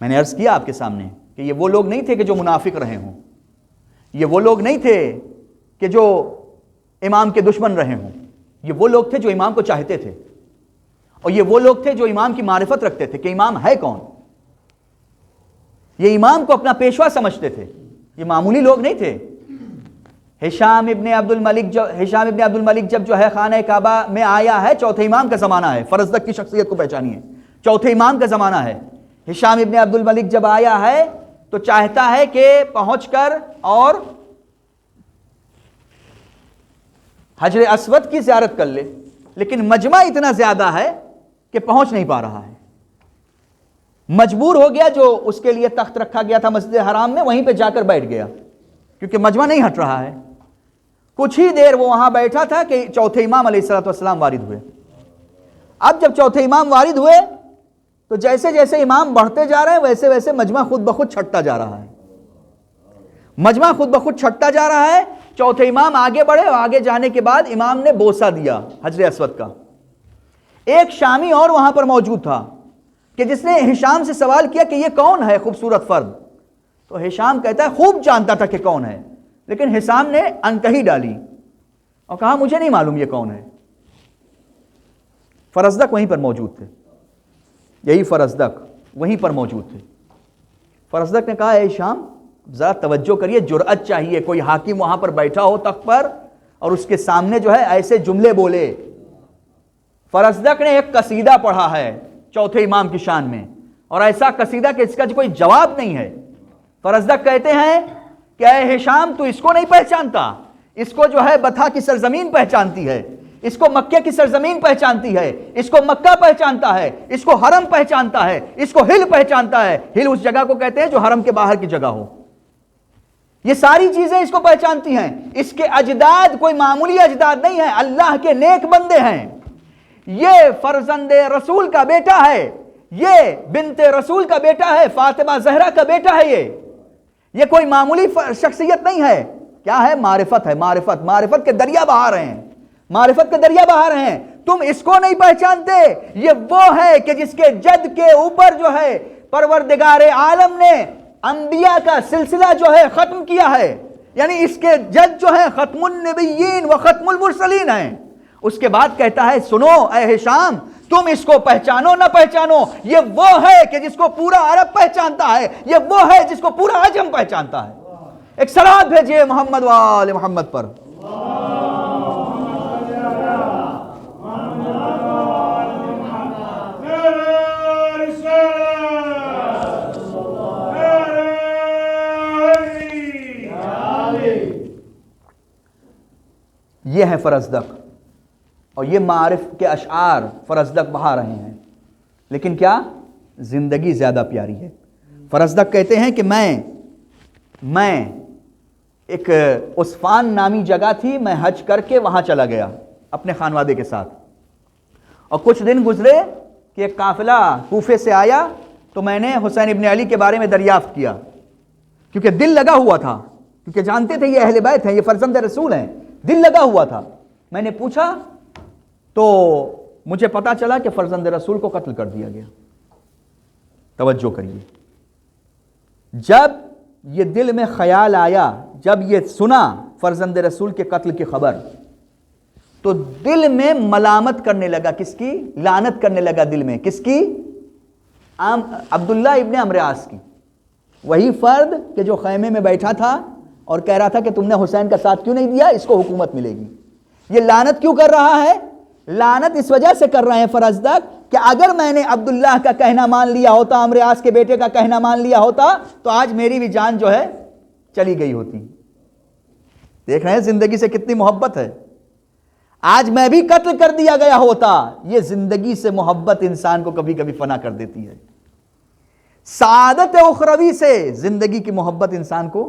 میں نے عرض کیا آپ کے سامنے کہ یہ وہ لوگ نہیں تھے کہ جو منافق رہے ہوں, یہ وہ لوگ نہیں تھے کہ جو امام کے دشمن رہے ہوں, یہ وہ لوگ تھے جو امام کو چاہتے تھے, اور یہ وہ لوگ تھے جو امام کی معرفت رکھتے تھے کہ امام ہے کون. یہ امام کو اپنا پیشوا سمجھتے تھے, یہ معمولی لوگ نہیں تھے. ہشام ابن عبد الملک جب جو ہے خانہ کعبہ میں آیا ہے, چوتھے امام کا زمانہ ہے. فرزدق کی شخصیت کو پہچانیے, چوتھے امام کا زمانہ ہے. ہشام ابن عبد الملک جب آیا ہے تو چاہتا ہے کہ پہنچ کر اور حجر اسود کی زیارت کر لے, لیکن مجمع اتنا زیادہ ہے کہ پہنچ نہیں پا رہا ہے. مجبور ہو گیا, جو اس کے لیے تخت رکھا گیا تھا مسجد حرام میں, وہیں پہ جا کر بیٹھ گیا کیونکہ مجمع نہیں ہٹ رہا ہے. کچھ ہی دیر وہ وہاں بیٹھا تھا کہ چوتھے امام علیہ السلام وارد ہوئے. اب جب چوتھے امام وارد ہوئے تو جیسے جیسے امام بڑھتے جا رہے ہیں ویسے ویسے مجمع خود بخود چھٹتا جا رہا ہے, مجمع خود بخود چھٹتا جا رہا ہے. چوتھے امام آگے بڑھے اور آگے جانے کے بعد امام نے بوسہ دیا حجر اسود کا. ایک شامی اور وہاں پر موجود تھا کہ جس نے ہشام سے سوال کیا کہ یہ کون ہے خوبصورت فرد, تو ہشام کہتا ہے خوب جانتا تھا کہ کون ہے, لیکن ہشام نے انتہی ڈالی اور کہا مجھے نہیں معلوم یہ کون ہے. فرزدق وہیں پر موجود تھے, یہی فرزدق وہیں پر موجود تھے. فرزدق نے کہا اے ہشام ذرا توجہ کریے, جرأت چاہیے. کوئی حاکم وہاں پر بیٹھا ہو تخت پر اور اس کے سامنے جو ہے ایسے جملے بولے. فرزدق نے ایک قصیدہ پڑھا ہے چوتھے امام کی شان میں, اور ایسا قصیدہ کہ اس کا کوئی جواب نہیں ہے. فرزدق کہتے ہیں کہ اے ہشام تو اس کو نہیں پہچانتا, اس کو جو ہے بتھا کی سرزمین پہچانتی ہے, اس کو مکہ کی سرزمین پہچانتی ہے, اس کو مکہ پہچانتا ہے, اس کو حرم پہچانتا ہے, اس کو ہل پہچانتا ہے. ہل اس جگہ کو کہتے ہیں جو حرم کے باہر کی جگہ ہو. یہ ساری چیزیں اس کو پہچانتی ہیں. اس کے اجداد کوئی معمولی اجداد نہیں ہیں, اللہ کے نیک بندے ہیں. یہ فرزند رسول کا بیٹا ہے, یہ بنت رسول کا بیٹا ہے, فاطمہ زہرا کا بیٹا ہے. یہ کوئی معمولی شخصیت نہیں ہے. کیا ہے؟ معرفت ہے. معرفت کے دریا بہا رہے ہیں, معرفت کے دریا بہا رہے ہیں. تم اس کو نہیں پہچانتے. یہ وہ ہے کہ جس کے جد کے اوپر جو ہے پروردگار عالم نے انبیاء کا سلسلہ جو ہے ختم کیا ہے. یعنی اس کے جد جو ہے ختم النبیین و ختم المرسلین ہیں. اس کے بعد کہتا ہے سنو اے ہشام, تم اس کو پہچانو نہ پہچانو, یہ وہ ہے کہ جس کو پورا عرب پہچانتا ہے, یہ وہ ہے جس کو پورا عجم پہچانتا ہے. ایک صلوات بھیجئے محمد و آل محمد پر. یہ ہے فرزدق, اور یہ معارف کے اشعار فرزدق بہا رہے ہیں. لیکن کیا زندگی زیادہ پیاری ہے. فرزدق کہتے ہیں کہ میں ایک عصفان نامی جگہ تھی, میں حج کر کے وہاں چلا گیا اپنے خانوادے کے ساتھ, اور کچھ دن گزرے کہ ایک قافلہ کوفے سے آیا تو میں نے حسین ابن علی کے بارے میں دریافت کیا, کیونکہ دل لگا ہوا تھا, کیونکہ جانتے تھے یہ اہل بیت ہیں, یہ فرزند رسول ہیں, دل لگا ہوا تھا. میں نے پوچھا تو مجھے پتا چلا کہ فرزند رسول کو قتل کر دیا گیا. توجہ کریے, جب یہ دل میں خیال آیا, جب یہ سنا فرزند رسول کے قتل کی خبر, تو دل میں ملامت کرنے لگا. کس کی؟ لعنت کرنے لگا دل میں. کس کی؟ عبداللہ ابن عمرو عاص کی. وہی فرد کہ جو خیمے میں بیٹھا تھا اور کہہ رہا تھا کہ تم نے حسین کا ساتھ کیوں نہیں دیا, اس کو حکومت ملے گی. یہ لعنت کیوں کر رہا ہے؟ لعنت اس وجہ سے کر رہے ہیں فرزدق کہ اگر میں نے عبداللہ کا کہنا مان لیا ہوتا، عمرو عاص کے بیٹے کا کہنا مان لیا ہوتا، تو آج میری بھی جان جو ہے چلی گئی ہوتی۔ دیکھ رہے ہیں زندگی سے کتنی محبت ہے۔ آج میں بھی قتل کر دیا گیا ہوتا۔ یہ زندگی سے محبت انسان کو کبھی کبھی فنا کر دیتی ہے۔ سعادت اخروی سے زندگی کی محبت انسان کو،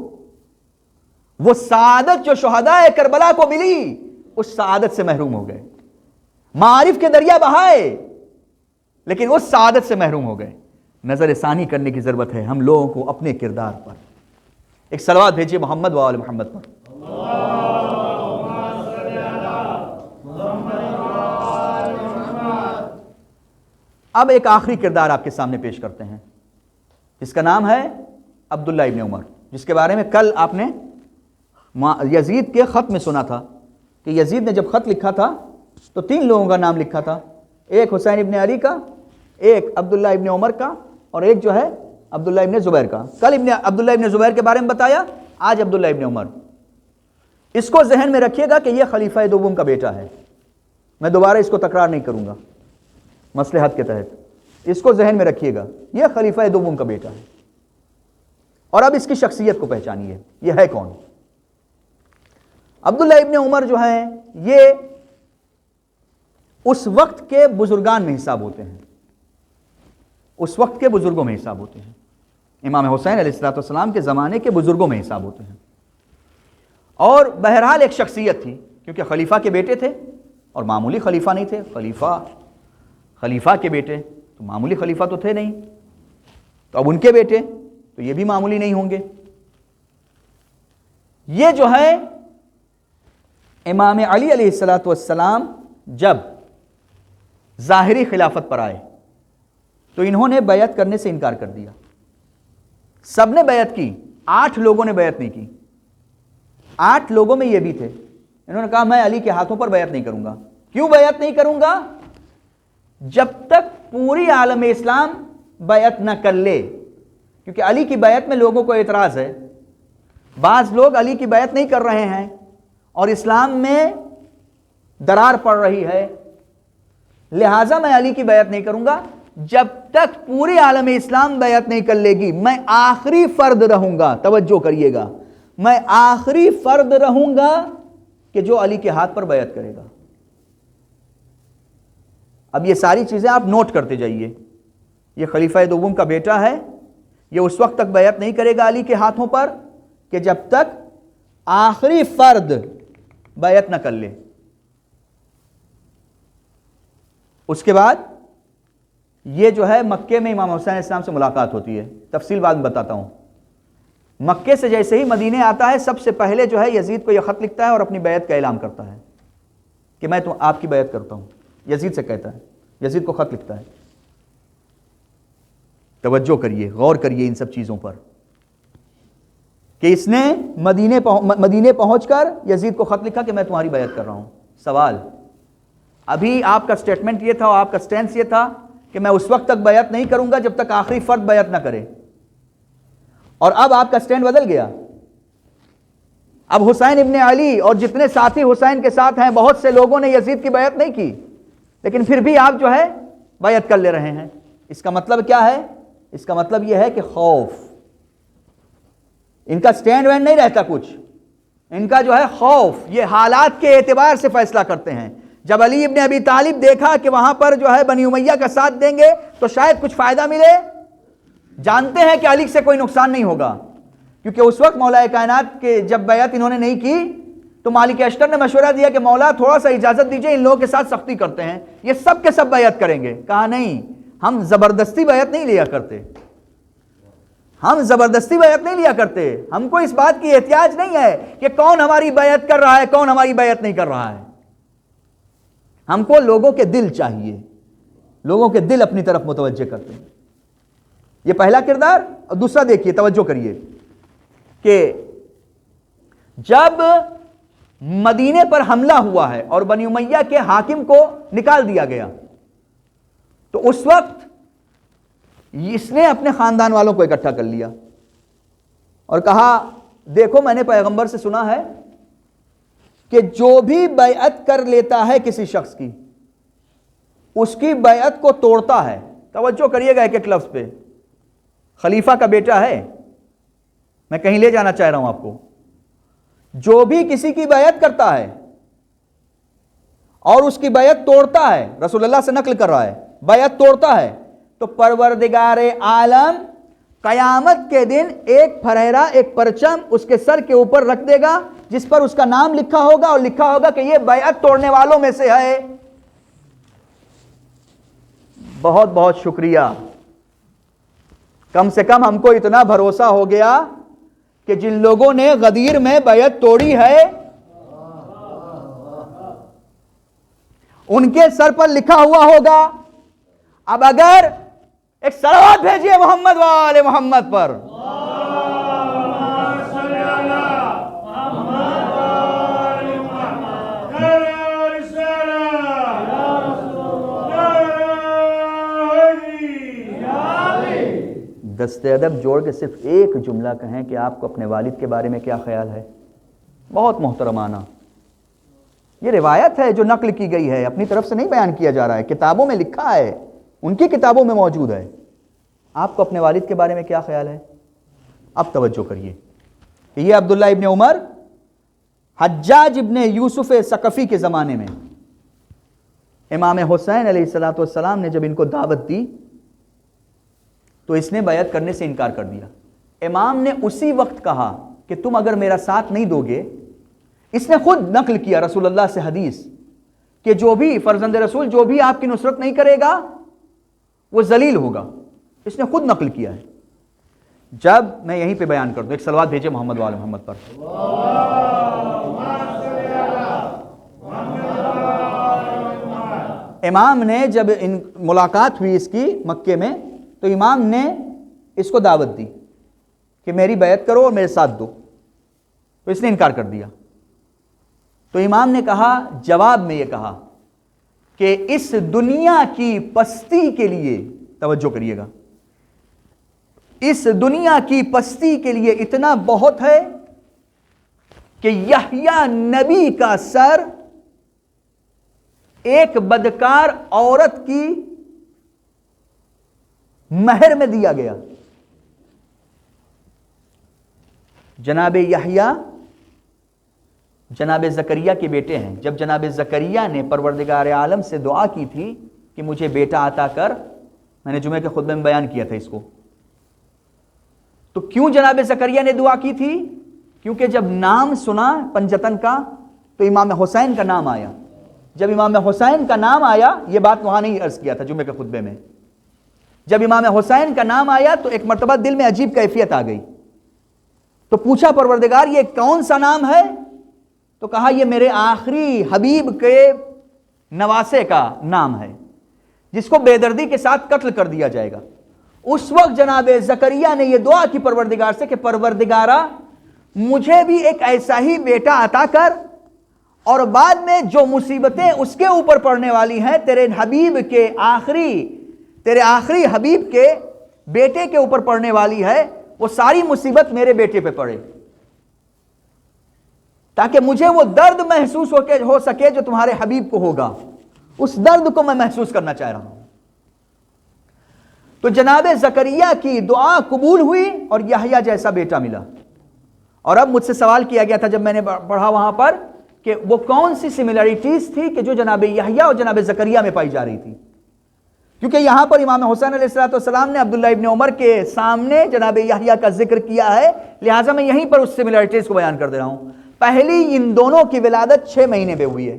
وہ سعادت جو شہداء کربلا کو ملی، اس سعادت سے محروم ہو گئے۔ معارف کے دریا بہائے لیکن اس سعادت سے محروم ہو گئے۔ نظر ثانی کرنے کی ضرورت ہے ہم لوگوں کو اپنے کردار پر۔ ایک صلوات بھیجیے محمد و آل محمد پر۔ اب ایک آخری کردار آپ کے سامنے پیش کرتے ہیں، جس کا نام ہے عبداللہ ابن عمر، جس کے بارے میں کل آپ نے یزید کے خط میں سنا تھا کہ یزید نے جب خط لکھا تھا تو 3 لوگوں کا نام لکھا تھا، ایک حسین ابن علی کا، ایک عبداللہ ابن عمر کا، اور ایک جو ہے عبداللہ ابن زبیر کا۔ کل عبداللہ ابن زبیر کے بارے میں بتایا، آج عبداللہ ابن عمر۔ اس کو ذہن میں رکھیے گا کہ یہ خلیفہ دوم کا بیٹا ہے۔ میں دوبارہ اس کو تکرار نہیں کروں گا مصلحت کے تحت، اس کو ذہن میں رکھیے گا، یہ خلیفہ دوم کا بیٹا ہے۔ اور اب اس کی شخصیت کو پہچانیے، یہ ہے کون؟ عبداللہ ابن عمر جو ہیں یہ اس وقت کے بزرگان میں حساب ہوتے ہیں، اس وقت کے بزرگوں میں حساب ہوتے ہیں۔ امام حسین علیہ السلام کے زمانے کے بزرگوں میں حساب ہوتے ہیں۔ اور بہرحال ایک شخصیت تھی، کیونکہ خلیفہ کے بیٹے تھے اور معمولی خلیفہ نہیں تھے۔ خلیفہ کے بیٹے تو معمولی خلیفہ تو تھے نہیں، تو اب ان کے بیٹے تو یہ بھی معمولی نہیں ہوں گے۔ یہ جو ہے امام علی علیہ السلام جب ظاہری خلافت پر آئے تو انہوں نے بیعت کرنے سے انکار کر دیا۔ سب نے بیعت کی، 8 لوگوں نے بیعت نہیں کی۔ 8 لوگوں میں یہ بھی تھے، انہوں نے کہا میں علی کے ہاتھوں پر بیعت نہیں کروں گا۔ کیوں بیعت نہیں کروں گا؟ جب تک پوری عالم اسلام بیعت نہ کر لے، کیونکہ علی کی بیعت میں لوگوں کو اعتراض ہے، بعض لوگ علی کی بیعت نہیں کر رہے ہیں اور اسلام میں درار پڑ رہی ہے، لہٰذا میں علی کی بیعت نہیں کروں گا۔ جب تک پوری عالم اسلام بیعت نہیں کر لے گی، میں آخری فرد رہوں گا۔ توجہ کریے گا، میں آخری فرد رہوں گا کہ جو علی کے ہاتھ پر بیعت کرے گا۔ اب یہ ساری چیزیں آپ نوٹ کرتے جائیے۔ یہ خلیفہ دوم کا بیٹا ہے، یہ اس وقت تک بیعت نہیں کرے گا علی کے ہاتھوں پر کہ جب تک آخری فرد بیعت نہ کر لے۔ اس کے بعد یہ جو ہے مکے میں امام حسین علیہ السلام سے ملاقات ہوتی ہے، تفصیل بعد میں بتاتا ہوں۔ مکے سے جیسے ہی مدینے آتا ہے، سب سے پہلے جو ہے یزید کو یہ خط لکھتا ہے اور اپنی بیعت کا اعلان کرتا ہے کہ میں تو آپ کی بیعت کرتا ہوں۔ یزید سے کہتا ہے، یزید کو خط لکھتا ہے۔ توجہ کریے، غور کریے ان سب چیزوں پر کہ اس نے مدینے پہنچ کر یزید کو خط لکھا کہ میں تمہاری بیعت کر رہا ہوں۔ سوال، ابھی آپ کا سٹیٹمنٹ یہ تھا اور آپ کا سٹینس یہ تھا کہ میں اس وقت تک بیعت نہیں کروں گا جب تک آخری فرد بیعت نہ کرے، اور اب آپ کا سٹینڈ بدل گیا۔ اب حسین ابن علی اور جتنے ساتھی حسین کے ساتھ ہیں، بہت سے لوگوں نے یزید کی بیعت نہیں کی، لیکن پھر بھی آپ جو ہے بیعت کر لے رہے ہیں۔ اس کا مطلب کیا ہے؟ اس کا مطلب یہ ہے کہ خوف، ان کا سٹینڈ وینڈ نہیں رہتا کچھ، ان کا جو ہے خوف، یہ حالات کے اعتبار سے فیصلہ کرتے ہیں۔ جب علی ابن ابی طالب دیکھا کہ وہاں پر جو ہے بنی امیہ کا ساتھ دیں گے تو شاید کچھ فائدہ ملے، جانتے ہیں کہ علی سے کوئی نقصان نہیں ہوگا، کیونکہ اس وقت مولا کائنات کے جب بیعت انہوں نے نہیں کی تو مالک اشتر نے مشورہ دیا کہ مولا تھوڑا سا اجازت دیجئے، ان لوگوں کے ساتھ سختی کرتے ہیں، یہ سب کے سب بیعت کریں گے۔ کہا نہیں، ہم زبردستی بیعت نہیں لیا کرتے، ہم زبردستی بیعت نہیں لیا کرتے، ہم کو اس بات کی احتیاج نہیں ہے کہ کون ہماری بیعت کر رہا ہے کون ہماری بیعت نہیں کر رہا ہے۔ ہم کو لوگوں کے دل چاہیے، لوگوں کے دل اپنی طرف متوجہ کرتے ہیں۔ یہ پہلا کردار۔ اور دوسرا دیکھیے، توجہ کریے کہ جب مدینے پر حملہ ہوا ہے اور بنی امیہ کے حاکم کو نکال دیا گیا تو اس وقت اس نے اپنے خاندان والوں کو اکٹھا کر لیا اور کہا دیکھو میں نے پیغمبر سے سنا ہے کہ جو بھی بیعت کر لیتا ہے کسی شخص کی اس کی بیعت کو توڑتا ہے. توجہ کریے گا ایک ایک لفظ پہ. خلیفہ کا بیٹا ہے, میں کہیں لے جانا چاہ رہا ہوں آپ کو. جو بھی کسی کی بیعت کرتا ہے اور اس کی بیعت توڑتا ہے, رسول اللہ سے نقل کر رہا ہے, بیعت توڑتا ہے, تو پروردگار عالم قیامت کے دن ایک پھریرا, ایک پرچم اس کے سر کے اوپر رکھ دے گا جس پر اس کا نام لکھا ہوگا اور لکھا ہوگا کہ یہ بیعت توڑنے والوں میں سے ہے. بہت بہت شکریہ. کم سے کم ہم کو اتنا بھروسہ ہو گیا کہ جن لوگوں نے غدیر میں بیعت توڑی ہے ان کے سر پر لکھا ہوا ہوگا. اب اگر ایک صلوات بھیجیے محمد والے محمد پر. دست ادب جوڑ کے صرف ایک جملہ کہیں کہ آپ کو اپنے والد کے بارے میں کیا خیال ہے. بہت محترمانہ یہ روایت ہے جو نقل کی گئی ہے, اپنی طرف سے نہیں بیان کیا جا رہا ہے, کتابوں میں لکھا ہے, ان کی کتابوں میں موجود ہے. آپ کو اپنے والد کے بارے میں کیا خیال ہے؟ اب توجہ کریے. یہ عبداللہ ابن عمر حجاج ابن یوسف ثقفی کے زمانے میں امام حسین علیہ السلام نے جب ان کو دعوت دی تو اس نے بیعت کرنے سے انکار کر دیا. امام نے اسی وقت کہا کہ تم اگر میرا ساتھ نہیں دو گے, اس نے خود نقل کیا رسول اللہ سے حدیث کہ جو بھی فرزند رسول جو بھی آپ کی نصرت نہیں کرے گا وہ ذلیل ہوگا. اس نے خود نقل کیا ہے. جب میں یہیں پہ بیان کر دوں, ایک صلوات بھیجے محمد والے محمد پر. امام نے جب ان ملاقات ہوئی اس کی مکے میں تو امام نے اس کو دعوت دی کہ میری بیعت کرو اور میرے ساتھ دو, تو اس نے انکار کر دیا. تو امام نے کہا, جواب میں یہ کہا کہ اس دنیا کی پستی کے لیے, توجہ کریے گا, اس دنیا کی پستی کے لیے اتنا بہت ہے کہ یحییٰ نبی کا سر ایک بدکار عورت کی مہر میں دیا گیا. جناب یحییٰ جناب زکریا کے بیٹے ہیں. جب جناب زکریا نے پروردگار عالم سے دعا کی تھی کہ مجھے بیٹا عطا کر, میں نے جمعے کے خطبے میں بیان کیا تھا اس کو, تو کیوں جناب زکریا نے دعا کی تھی؟ کیونکہ جب نام سنا پنجتن کا تو امام حسین کا نام آیا. جب امام حسین کا نام آیا, یہ بات وہاں نہیں عرض کیا تھا جمعے کے خطبے میں, جب امام حسین کا نام آیا تو ایک مرتبہ دل میں عجیب کیفیت آ گئی. تو پوچھا پروردگار یہ کون سا نام ہے؟ تو کہا یہ میرے آخری حبیب کے نواسے کا نام ہے جس کو بے دردی کے ساتھ قتل کر دیا جائے گا. اس وقت جناب زکریا نے یہ دعا کی پروردگار سے کہ پروردگارا مجھے بھی ایک ایسا ہی بیٹا عطا کر, اور بعد میں جو مصیبتیں اس کے اوپر پڑنے والی ہیں تیرے آخری حبیب کے بیٹے کے اوپر پڑنے والی ہے, وہ ساری مصیبت میرے بیٹے پہ پڑے, تاکہ مجھے وہ درد محسوس ہو سکے جو تمہارے حبیب کو ہوگا. اس درد کو میں محسوس کرنا چاہ رہا ہوں. تو جناب زکریا کی دعا قبول ہوئی اور یحییٰ جیسا بیٹا ملا. اور اب مجھ سے سوال کیا گیا تھا جب میں نے پڑھا وہاں پر کہ وہ کون سی سملیرٹیز تھی کہ جو جناب یحییٰ اور جناب زکریا میں پائی جا رہی تھی, کیونکہ یہاں پر امام حسین علیہ السلام نے عبداللہ ابن عمر کے سامنے جناب یحییٰ کا ذکر کیا ہے, لہٰذا میں یہیں پر اس سملیرٹیز کو بیان کر دے رہا ہوں. پہلی ان دونوں کی ولادت 6 مہینے میں ہوئی ہے.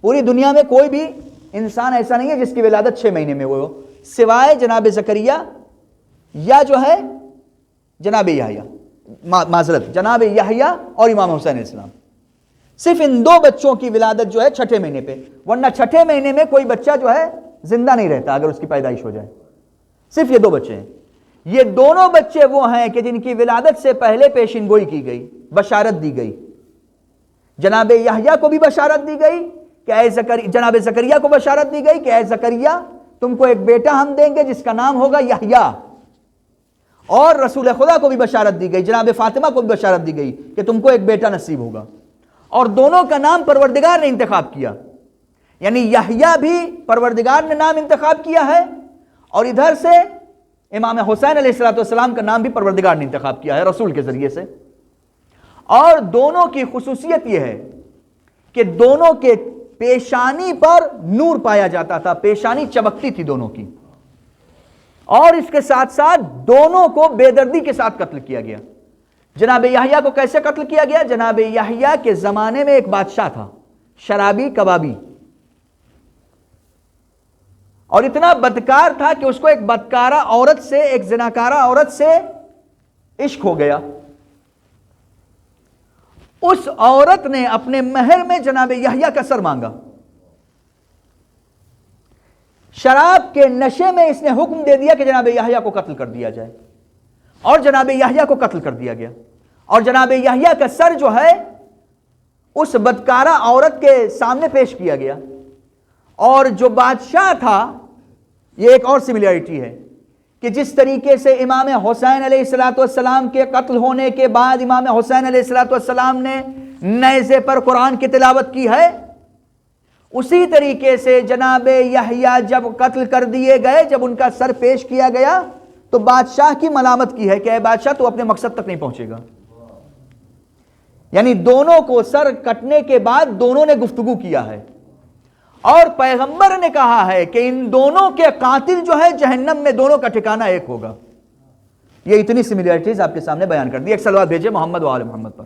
پوری دنیا میں کوئی بھی انسان ایسا نہیں ہے جس کی ولادت 6 مہینے میں ہو, سوائے جناب زکریا یا جو ہے جناب یحییٰ, معذرت جناب یحییٰ اور امام حسین علیہ السلام. صرف ان دو بچوں کی ولادت جو ہے 6 مہینے پہ, ورنہ 6 مہینے میں کوئی بچہ جو ہے زندہ نہیں رہتا اگر اس کی پیدائش ہو جائے. صرف یہ 2 بچے ہیں. یہ دونوں بچے وہ ہیں کہ جن کی ولادت سے پہلے پیشین گوئی کی گئی, بشارت دی گئی. جناب یحییٰ کو بھی بشارت دی گئی کہ جناب زکریا کو بشارت دی گئی کہ اے زکریا تم کو ایک بیٹا ہم دیں گے جس کا نام ہوگا یحییٰ. اور رسول خدا کو بھی بشارت دی گئی, جناب فاطمہ کو بھی بشارت دی گئی کہ تم کو ایک بیٹا نصیب ہوگا. اور دونوں کا نام پروردگار نے انتخاب کیا. یعنی یحییٰ بھی پروردگار نے نام انتخاب کیا ہے، اور ادھر سے امام حسین علیہ السلام کا نام بھی پروردگار نے انتخاب کیا ہے رسول کے ذریعے سے۔ اور دونوں کی خصوصیت یہ ہے کہ دونوں کے پیشانی پر نور پایا جاتا تھا، پیشانی چمکتی تھی دونوں کی، اور اس کے ساتھ ساتھ دونوں کو بے دردی کے ساتھ قتل کیا گیا۔ جناب یحییٰ کو کیسے قتل کیا گیا؟ جناب یحییٰ کے زمانے میں ایک بادشاہ تھا، شرابی کبابی، اور اتنا بدکار تھا کہ اس کو ایک بدکارہ عورت سے، ایک زناکارہ عورت سے عشق ہو گیا۔ اس عورت نے اپنے مہر میں جناب یحییٰ کا سر مانگا۔ شراب کے نشے میں اس نے حکم دے دیا کہ جناب یحییٰ کو قتل کر دیا جائے، اور جناب یحییٰ کو قتل کر دیا گیا، اور جناب یحییٰ کا سر جو ہے اس بدکارہ عورت کے سامنے پیش کیا گیا۔ اور جو بادشاہ تھا، یہ ایک اور سملیرٹی ہے کہ جس طریقے سے امام حسین علیہ السلام کے قتل ہونے کے بعد امام حسین علیہ السلام نے نیزے پر قرآن کی تلاوت کی ہے، اسی طریقے سے جناب یحییٰ جب قتل کر دیے گئے، جب ان کا سر پیش کیا گیا تو بادشاہ کی ملامت کی ہے کہ اے بادشاہ تو اپنے مقصد تک نہیں پہنچے گا۔ یعنی دونوں کو سر کٹنے کے بعد دونوں نے گفتگو کیا ہے، اور پیغمبر نے کہا ہے کہ ان دونوں کے قاتل جو ہے جہنم میں دونوں کا ٹھکانہ ایک ہوگا۔ یہ اتنی سملیرٹیز آپ کے سامنے بیان کر دی۔ ایک صلوات بھیجے محمد و آل محمد پر۔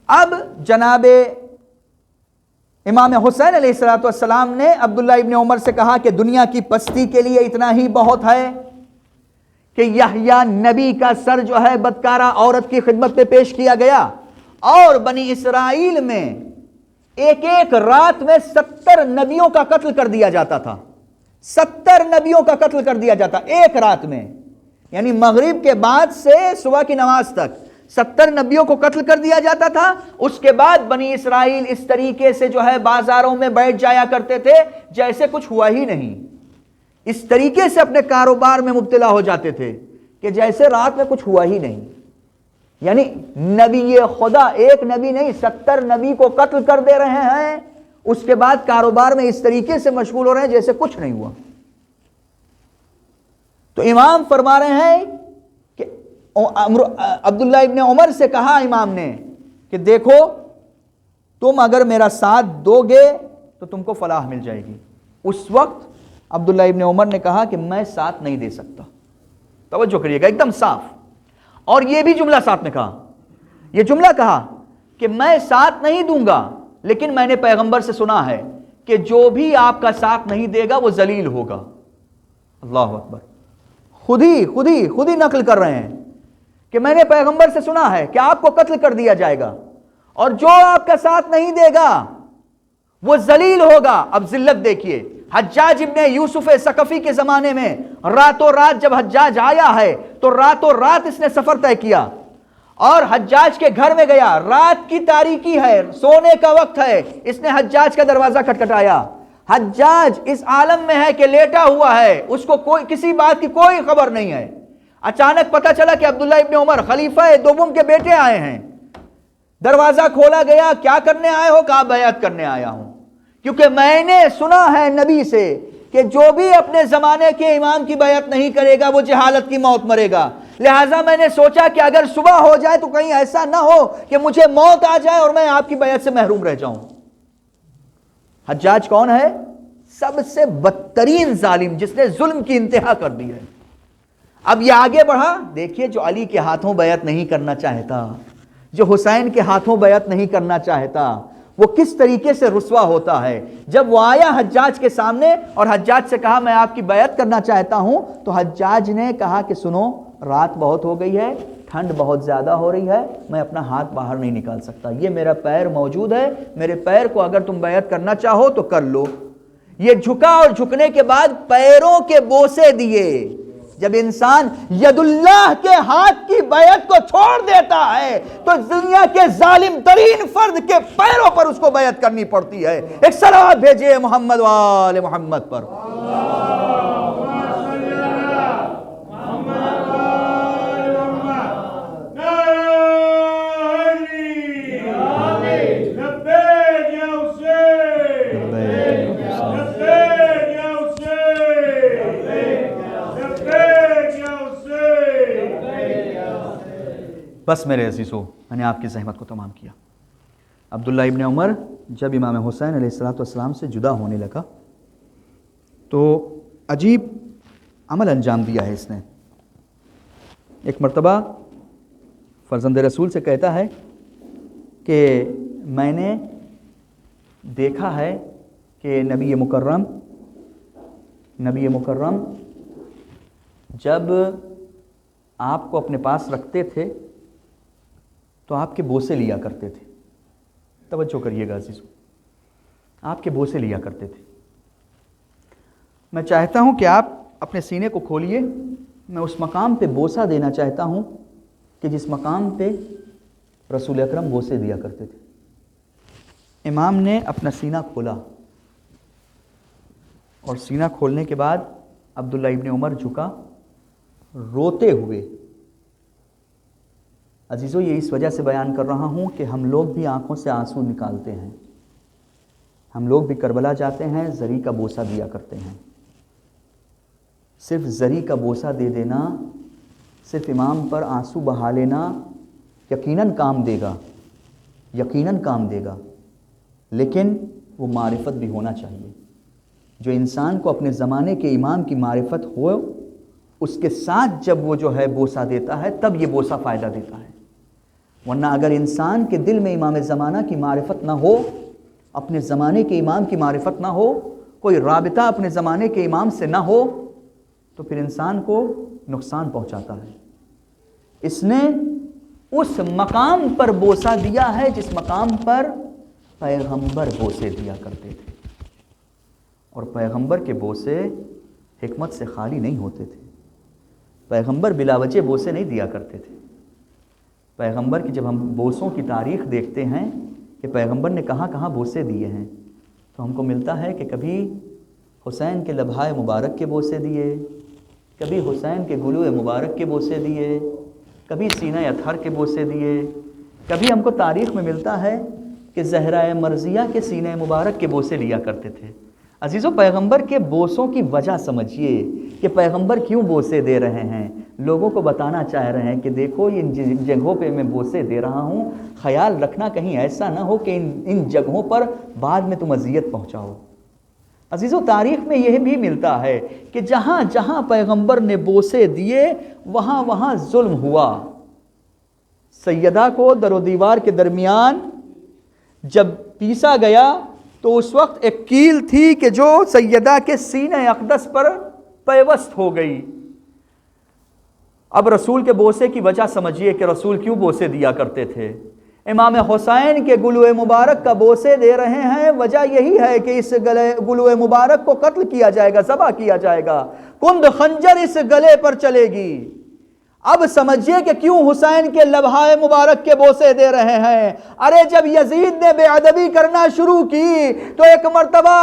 اب جناب امام حسین علیہ السلام نے عبداللہ ابن عمر سے کہا کہ دنیا کی پستی کے لیے اتنا ہی بہت ہے کہ یحییٰ نبی کا سر جو ہے بدکارہ عورت کی خدمت میں پیش کیا گیا، اور بنی اسرائیل میں ایک ایک رات میں 70 نبیوں کا قتل کر دیا جاتا تھا۔ 70 نبیوں کا قتل کر دیا جاتا ایک رات میں، یعنی مغرب کے بعد سے صبح کی نماز تک 70 نبیوں کو قتل کر دیا جاتا تھا۔ اس کے بعد بنی اسرائیل اس طریقے سے جو ہے بازاروں میں بیٹھ جایا کرتے تھے جیسے کچھ ہوا ہی نہیں، اس طریقے سے اپنے کاروبار میں مبتلا ہو جاتے تھے کہ جیسے رات میں کچھ ہوا ہی نہیں۔ یعنی نبی خدا ایک نبی نہیں، 70 نبی کو قتل کر دے رہے ہیں، اس کے بعد کاروبار میں اس طریقے سے مشغول ہو رہے ہیں جیسے کچھ نہیں ہوا۔ تو امام فرما رہے ہیں کہ عبداللہ ابن عمر سے کہا امام نے کہ دیکھو تم اگر میرا ساتھ دو گے تو تم کو فلاح مل جائے گی۔ اس وقت عبداللہ ابن عمر نے کہا کہ میں ساتھ نہیں دے سکتا۔ توجہ کریے گا، ایک دم صاف، اور یہ بھی جملہ ساتھ میں کہا، یہ جملہ کہا کہ میں ساتھ نہیں دوں گا، لیکن میں نے پیغمبر سے سنا ہے کہ جو بھی آپ کا ساتھ نہیں دے گا وہ ذلیل ہوگا۔ اللہ اکبر، خود ہی نقل کر رہے ہیں کہ میں نے پیغمبر سے سنا ہے کہ آپ کو قتل کر دیا جائے گا، اور جو آپ کا ساتھ نہیں دے گا وہ ذلیل ہوگا۔ اب ذلت دیکھیے، حجاج ابن یوسف ثقفی کے زمانے میں راتوں رات جب حجاج آیا ہے تو راتوں رات اس نے سفر طے کیا، اور حجاج کے گھر میں گیا، رات کی تاریکی ہے، سونے کا وقت ہے، اس نے حجاج کا دروازہ کھٹکھٹایا۔ حجاج اس عالم میں ہے کہ لیٹا ہوا ہے، اس کو کوئی کسی بات کی کوئی خبر نہیں ہے۔ اچانک پتہ چلا کہ عبداللہ ابن عمر خلیفہ دوم کے بیٹے آئے ہیں۔ دروازہ کھولا گیا، کیا کرنے آئے ہو؟ کہا بیعت کرنے آیا ہوں، کیونکہ میں نے سنا ہے نبی سے کہ جو بھی اپنے زمانے کے امام کی بیعت نہیں کرے گا وہ جہالت کی موت مرے گا، لہٰذا میں نے سوچا کہ اگر صبح ہو جائے تو کہیں ایسا نہ ہو کہ مجھے موت آ جائے اور میں آپ کی بیعت سے محروم رہ جاؤں۔ حجاج کون ہے؟ سب سے بدترین ظالم، جس نے ظلم کی انتہا کر دی ہے۔ اب یہ آگے بڑھا، دیکھیے جو علی کے ہاتھوں بیعت نہیں کرنا چاہتا، جو حسین کے ہاتھوں بیعت نہیں کرنا چاہتا، وہ کس طریقے سے رسوا ہوتا ہے۔ جب وہ آیا حجاج کے سامنے اور حجاج سے کہا میں آپ کی بیعت کرنا چاہتا ہوں، تو حجاج نے کہا کہ سنو، رات بہت ہو گئی ہے، ٹھنڈ بہت زیادہ ہو رہی ہے، میں اپنا ہاتھ باہر نہیں نکال سکتا، یہ میرا پیر موجود ہے، میرے پیر کو اگر تم بیعت کرنا چاہو تو کر لو۔ یہ جھکا اور جھکنے کے بعد پیروں کے بوسے دیے۔ جب انسان ید اللہ کے ہاتھ کی بیعت کو چھوڑ دیتا ہے تو دنیا کے ظالم ترین فرد کے پیروں پر اس کو بیعت کرنی پڑتی ہے۔ ایک صلوات بھیجئے محمد و آل محمد پر۔ نعرہ بس میرے عزیزو، میں نے آپ کی زحمت کو تمام کیا۔ عبداللہ ابن عمر جب امام حسین علیہ السلام سے جدا ہونے لگا تو عجیب عمل انجام دیا ہے اس نے۔ ایک مرتبہ فرزند رسول سے کہتا ہے کہ میں نے دیکھا ہے کہ نبی مکرم جب آپ کو اپنے پاس رکھتے تھے تو آپ کے بوسے لیا کرتے تھے۔ توجہ کریے گا عزیزو، آپ کے بوسے لیا کرتے تھے۔ میں چاہتا ہوں کہ آپ اپنے سینے کو کھولیے، میں اس مقام پہ بوسہ دینا چاہتا ہوں کہ جس مقام پہ رسول اکرم بوسے دیا کرتے تھے۔ امام نے اپنا سینہ کھولا اور سینہ کھولنے کے بعد عبداللہ ابن عمر جھکا روتے ہوئے۔ عزیزو، یہ اس وجہ سے بیان کر رہا ہوں کہ ہم لوگ بھی آنکھوں سے آنسو نکالتے ہیں، ہم لوگ بھی کربلا جاتے ہیں، زری کا بوسہ دیا کرتے ہیں۔ صرف زری کا بوسہ دے دینا، صرف امام پر آنسو بہا لینا یقیناً کام دے گا، لیکن وہ معرفت بھی ہونا چاہیے۔ جو انسان کو اپنے زمانے کے امام کی معرفت ہو، اس کے ساتھ جب وہ جو ہے بوسہ دیتا ہے تب یہ بوسہ فائدہ دیتا ہے۔ ورنہ اگر انسان کے دل میں امام زمانہ کی معرفت نہ ہو، اپنے زمانے کے امام کی معرفت نہ ہو، کوئی رابطہ اپنے زمانے کے امام سے نہ ہو، تو پھر انسان کو نقصان پہنچاتا ہے۔ اس نے اس مقام پر بوسہ دیا ہے جس مقام پر پیغمبر بوسے دیا کرتے تھے، اور پیغمبر کے بوسے حکمت سے خالی نہیں ہوتے تھے۔ پیغمبر بلا وجہ بوسے نہیں دیا کرتے تھے۔ پیغمبر کی جب ہم بوسوں کی تاریخ دیکھتے ہیں کہ پیغمبر نے کہاں کہاں بوسے دیے ہیں، تو ہم کو ملتا ہے کہ کبھی حسین کے لبھائے مبارک کے بوسے دیے، کبھی حسین کے گلوئے مبارک کے بوسے دیے، کبھی سینہ اطہر کے بوسے دیے، کبھی ہم کو تاریخ میں ملتا ہے کہ زہرہ مرضیہ کے سینہ مبارک کے بوسے لیا کرتے تھے۔ عزیزو، پیغمبر کے بوسوں کی وجہ سمجھیے کہ پیغمبر کیوں بوسے دے رہے ہیں۔ لوگوں کو بتانا چاہ رہے ہیں کہ دیکھو ان جگہوں پہ میں بوسے دے رہا ہوں، خیال رکھنا کہیں ایسا نہ ہو کہ ان جگہوں پر بعد میں تم اذیت پہنچاؤ۔ عزیزو، تاریخ میں یہ بھی ملتا ہے کہ جہاں جہاں پیغمبر نے بوسے دیے وہاں وہاں ظلم ہوا۔ سیدہ کو در و دیوار کے درمیان جب پیسا گیا تو اس وقت ایک کیل تھی کہ جو سیدہ کے سینہ اقدس پر پیوست ہو گئی۔ اب رسول کے بوسے کی وجہ سمجھیے کہ رسول کیوں بوسے دیا کرتے تھے۔ امام حسین کے گلوئے مبارک کا بوسے دے رہے ہیں، وجہ یہی ہے کہ اس گلوئے مبارک کو قتل کیا جائے گا، ذبح کیا جائے گا، کند خنجر اس گلے پر چلے گی۔ اب سمجھیے کہ کیوں حسین کے لبھائے مبارک کے بوسے دے رہے ہیں۔ ارے جب یزید نے بے ادبی کرنا شروع کی تو ایک مرتبہ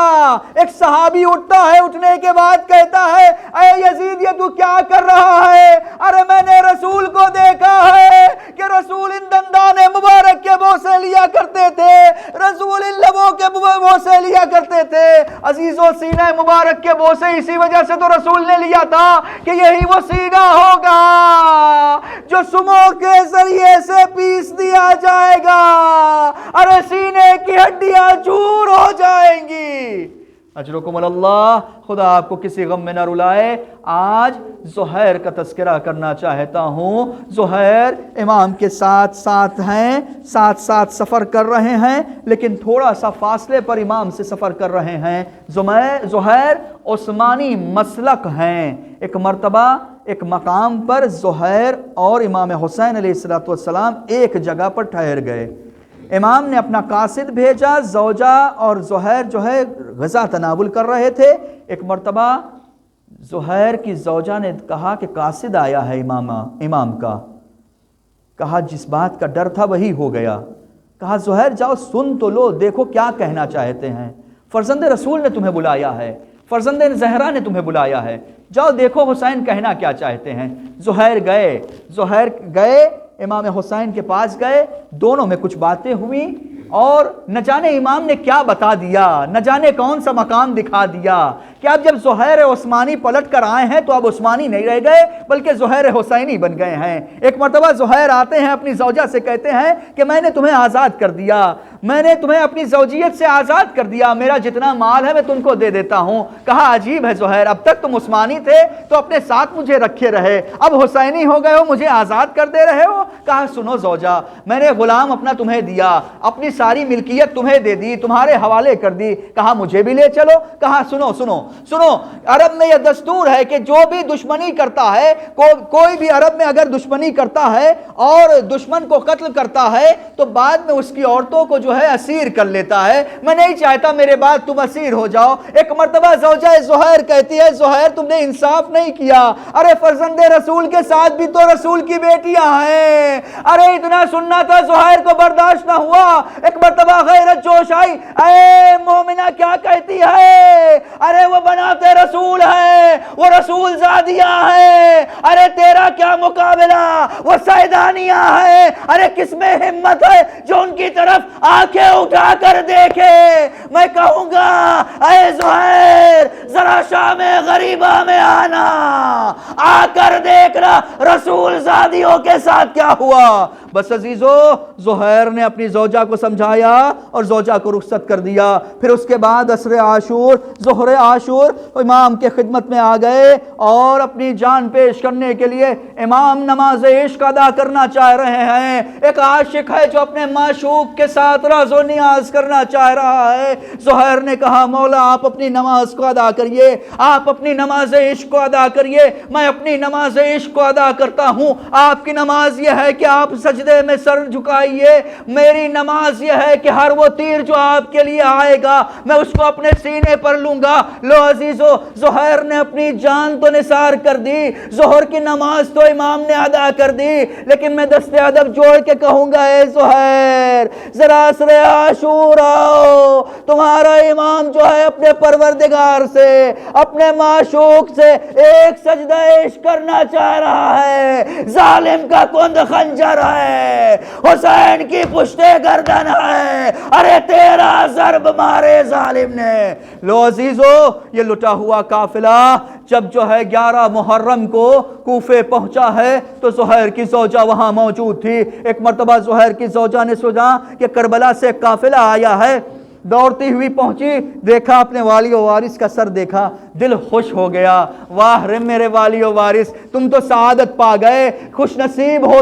ایک صحابی اٹھتا ہے، اٹھنے کے بعد کہتا ہے، اے یزید یہ تو کیا کر رہا ہے؟ ارے میں نے رسول کو دیکھا ہے کہ رسول ان دندان مبارک کے بوسے لیا کرتے تھے، رسول ان لبوں کے بوسے لیا کرتے تھے۔ عزیزو، سینہ مبارک کے بوسے اسی وجہ سے تو رسول نے لیا تھا کہ یہی وہ سینہ ہوگا جو سمو کے ذریعے سے پیس دیا جائے گا، ارے سینے کی ہڈیاں چور ہو جائیں گی۔ اجرکم اللہ، خدا آپ کو کسی غم میں نہ رلائے۔ آج زہیر کا تذکرہ کرنا چاہتا ہوں۔ زہیر امام کے ساتھ ساتھ ہیں، ساتھ ساتھ سفر کر رہے ہیں، لیکن تھوڑا سا فاصلے پر امام سے سفر کر رہے ہیں۔ زہیر عثمانی مسلک ہیں۔ ایک مرتبہ ایک مقام پر زہیر اور امام حسین علیہ السلام ایک جگہ پر ٹھہر گئے۔ امام نے اپنا قاصد بھیجا، زوجہ اور زہیر جو ہے غذا تناول کر رہے تھے۔ ایک مرتبہ زہیر کی زوجہ نے کہا کہ قاصد آیا ہے امام کا۔ کہا جس بات کا ڈر تھا وہی ہو گیا۔ کہا زہیر جاؤ سن تو لو، دیکھو کیا کہنا چاہتے ہیں۔ فرزند رسول نے تمہیں بلایا ہے، فرزند زہرا نے تمہیں بلایا ہے، جاؤ دیکھو حسین کہنا کیا چاہتے ہیں۔ زہیر گئے امام حسین کے پاس گئے، دونوں میں کچھ باتیں ہوئی اور نہ جانے امام نے کیا بتا دیا، نہ جانے کون سا مقام دکھا دیا کہ اب جب زہیر عثمانی پلٹ کر آئے ہیں تو اب عثمانی نہیں رہ گئے بلکہ زہیر حسینی بن گئے ہیں۔ ایک مرتبہ زہیر آتے ہیں، اپنی زوجہ سے کہتے ہیں کہ میں نے تمہیں آزاد کر دیا، میں نے تمہیں اپنی زوجیت سے آزاد کر دیا، میرا جتنا مال ہے میں تم کو دے دیتا ہوں۔ کہا عجیب ہے زہیر، اب تک تم عثمانی تھے تو اپنے ساتھ مجھے رکھے رہے، اب حسینی ہو گئے ہو مجھے آزاد کر دے رہے ہو۔ کہا سنو زوجہ، میں نے غلام اپنا تمہیں دیا، اپنی ساری ملکیت تمہیں دے دی، تمہارے حوالے کر دی۔ کہا مجھے بھی لے چلو۔ کہا سنو سنو سنو، عرب میں یہ دستور ہے کہ جو بھی دشمنی کرتا ہے، کوئی بھی عرب میں اگر دشمنی کرتا ہے اور دشمن کو قتل کرتا ہے تو بعد میں اس کی عورتوں کو جو ہے اسیر کر لیتا ہے۔ میں نہیں چاہتا میرے بعد تم اسیر ہو جاؤ۔ ایک مرتبہ زوجہ زہیر کہتی ہے زہیر تم نے انصاف نہیں کیا، ارے فرزند رسول کے ساتھ بھی تو رسول کی بیٹیاں ہیں۔ ارے اتنا سننا تھا، زہیر کو برداشت نہ ہوا، ایک مرتبہ غیرت جوش آئی، اے مومنہ کیا کہتی ہے، ارے وہ بناتے رسول ہے، وہ رسول زادیہ ہے، ارے تیرا کیا مقابلہ، وہ سیدانیہ ہے، ارے کس میں ہمت ہے جو ان کی طرف آنکھیں اٹھا کر دیکھے۔ میں کہوں گا اے زہیر ذرا شام غریبہ میں آنا، آ کر دیکھنا رسول زادیوں کے ساتھ کیا ہوا۔ بس عزیزو، زہیر نے اپنی زوجہ کو سمجھایا اور زوجہ کو رخصت کر دیا۔ پھر اس کے بعد عصر عاشور، ظہر عاشور، امام کے خدمت میں آ گئے اور اپنی جان پیش کرنے کے لیے امام نماز عشق ادا کرنا چاہ رہے ہیں۔ ایک عاشق ہے جو اپنے معشوق کے ساتھ راز و نیاز کرنا چاہ رہا ہے۔ زہیر نے کہا مولا آپ اپنی نماز کو ادا کریے، آپ اپنی نماز عشق کو ادا کریے، میں اپنی نماز عشق کو ادا کرتا ہوں۔ آپ کی نماز یہ ہے کہ آپ سجدے میں سر جھکائیے، میری نماز یہ ہے کہ ہر وہ تیر جو آپ کے لیے آئے گا میں اس کو اپنے سینے پر لوں گا۔ لو عزیزو، زہیر نے اپنی جان تو نثار کر دی، ظہر کی نماز تو امام نے ادا کر دی، لیکن میں دست ادب جوڑ کے کہوں گا اے زہیر ذرا عصر عاشور آؤ، تمہارا امام جو ہے اپنے پروردگار سے، اپنے معشوق سے ایک سجدہ عشق کرنا چاہ رہا ہے۔ ظالم کا کند خنجر ہے، حسین کی پشت گردن ہے، ارے تیرا ضرب مارے ظالم نے۔ لو عزیزو، یہ لٹا ہوا قافلہ جب جو ہے 11 محرم کو کوفے پہنچا ہے تو زہیر کی زوجہ وہاں موجود تھی۔ ایک مرتبہ زہیر کی زوجہ نے سنا کہ کربلا سے قافلہ آیا ہے، دوڑتی ہوئی پہنچی، دیکھا اپنے والی و وارث کا سر دیکھا، دل خوش ہو گیا، واہ رے میرے والی و وارث، تم تو سعادت پا گئے، خوش نصیب ہو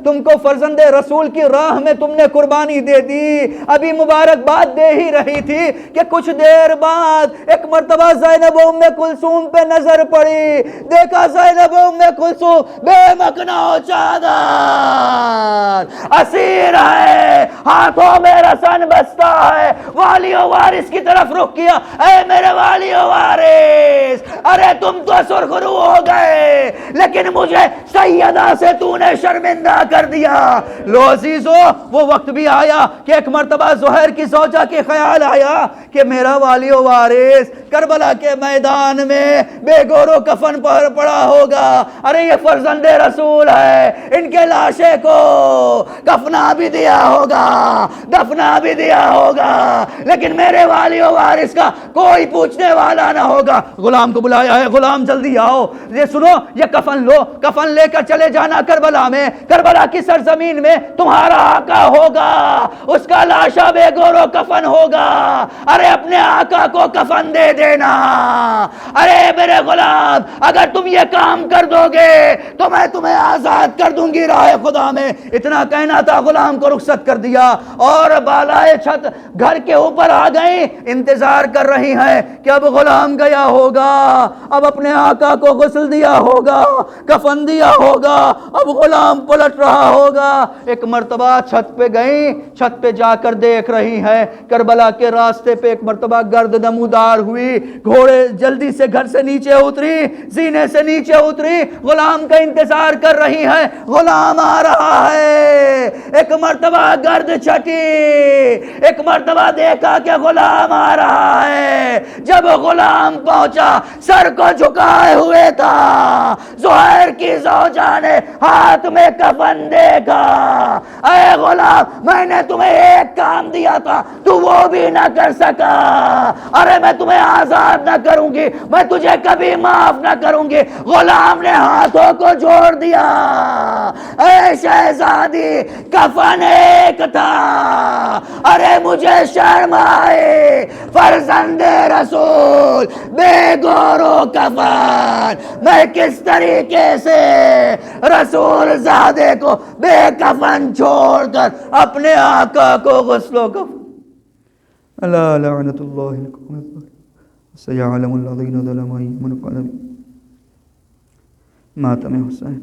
تم کو فرزند رسول کی راہ میں تم نے قربانی دے دی۔ ابھی مبارکباد دے ہی رہی تھی کہ کچھ دیر بعد ایک مرتبہ زینب ام کلثوم پہ نظر پڑی، دیکھا زینب ام کلثوم بے مکنا و چادر اسیر ہے، ہاتھوں میں رسن بستہ ہے، والی و وارث کی طرف رخ کیا، اے میرے والی و وارث، ارے تم تو سرخرو ہو گئے لیکن مجھے سیدہ سے تو نے شرمندہ کر دیا۔ لو عزیزو، وہ وقت بھی آیا کہ ایک مرتبہ زہیر کی زوجہ کے خیال آیا کہ میرا والی و وارث کربلا کے میدان میں بے گور و کفن پر پڑا ہوگا، ارے یہ فرزند رسول ہے، ان کے لاشے کو کفنا بھی دیا ہوگا، دفنا بھی دیا ہوگا، لیکن میرے والی و وارث کا کوئی پوچھنے والا نہ ہوگا۔ غلام کو بلایا ہے، غلام جلدی آؤ، یہ سنو، یہ کفن لو، کفن لے کر چلے جانا کربلا میں، کربلا کی سرزمین میں تمہارا آقا ہوگا، اس کا لاشا بے گور و کفن ہوگا، ارے اپنے آقا کو کفن دے دینا۔ ارے میرے غلام، اگر تم یہ کام کر دو گے تو میں تمہیں آزاد کر دوں گی راہ خدا میں۔ اتنا کہنا تھا، غلام کو رخصت کر دیا اور بالائے چھت گھر کے اوپر آ گئی، انتظار کر رہی ہیں کہ اب غلام گیا ہوگا، اب اپنے آقا کو غسل دیا ہوگا، کفن دیا ہوگا، اب غلام پلٹ رہا ہوگا۔ ایک مرتبہ چھت پہ گئی، چھت پہ جا کر دیکھ رہی ہیں کربلا کے راستے پہ ایک مرتبہ گرد نمودار ہوئی، گھوڑے جلدی سے گھر سے نیچے اتری، زینے سے نیچے اتری، غلام کا انتظار کر رہی ہے، غلام آ رہا ہے، ایک مرتبہ گرد چھٹی، ایک مرتبہ دیکھا کہ غلام آ رہا ہے، جب غلام پہنچا سر کو جھکائے ہوئے تھا، زہیر کی زوجہ نے ہاتھ میں کفن دیکھا، اے غلام میں نے تمہیں ایک کام دیا تھا تو وہ بھی نہ کر سکا، ارے میں تمہیں آزاد نہ کروں گی، میں تجھے کبھی معاف نہ کروں گی۔ غلام نے ہاتھوں کو جوڑ دیا، اے شہزادی کفن ایک تھا، ارے مجھے شرم آئی، فرزند رسول بے گور و کفن، میں کس طریقے سے رسول زادے کو بے کفن چھوڑ کر اپنے آقا کو غسل و کفن۔ اللہ لعنت اللہ القوم الظالمین، سیعلم الذین ظلموا من قلب ماتم حسین۔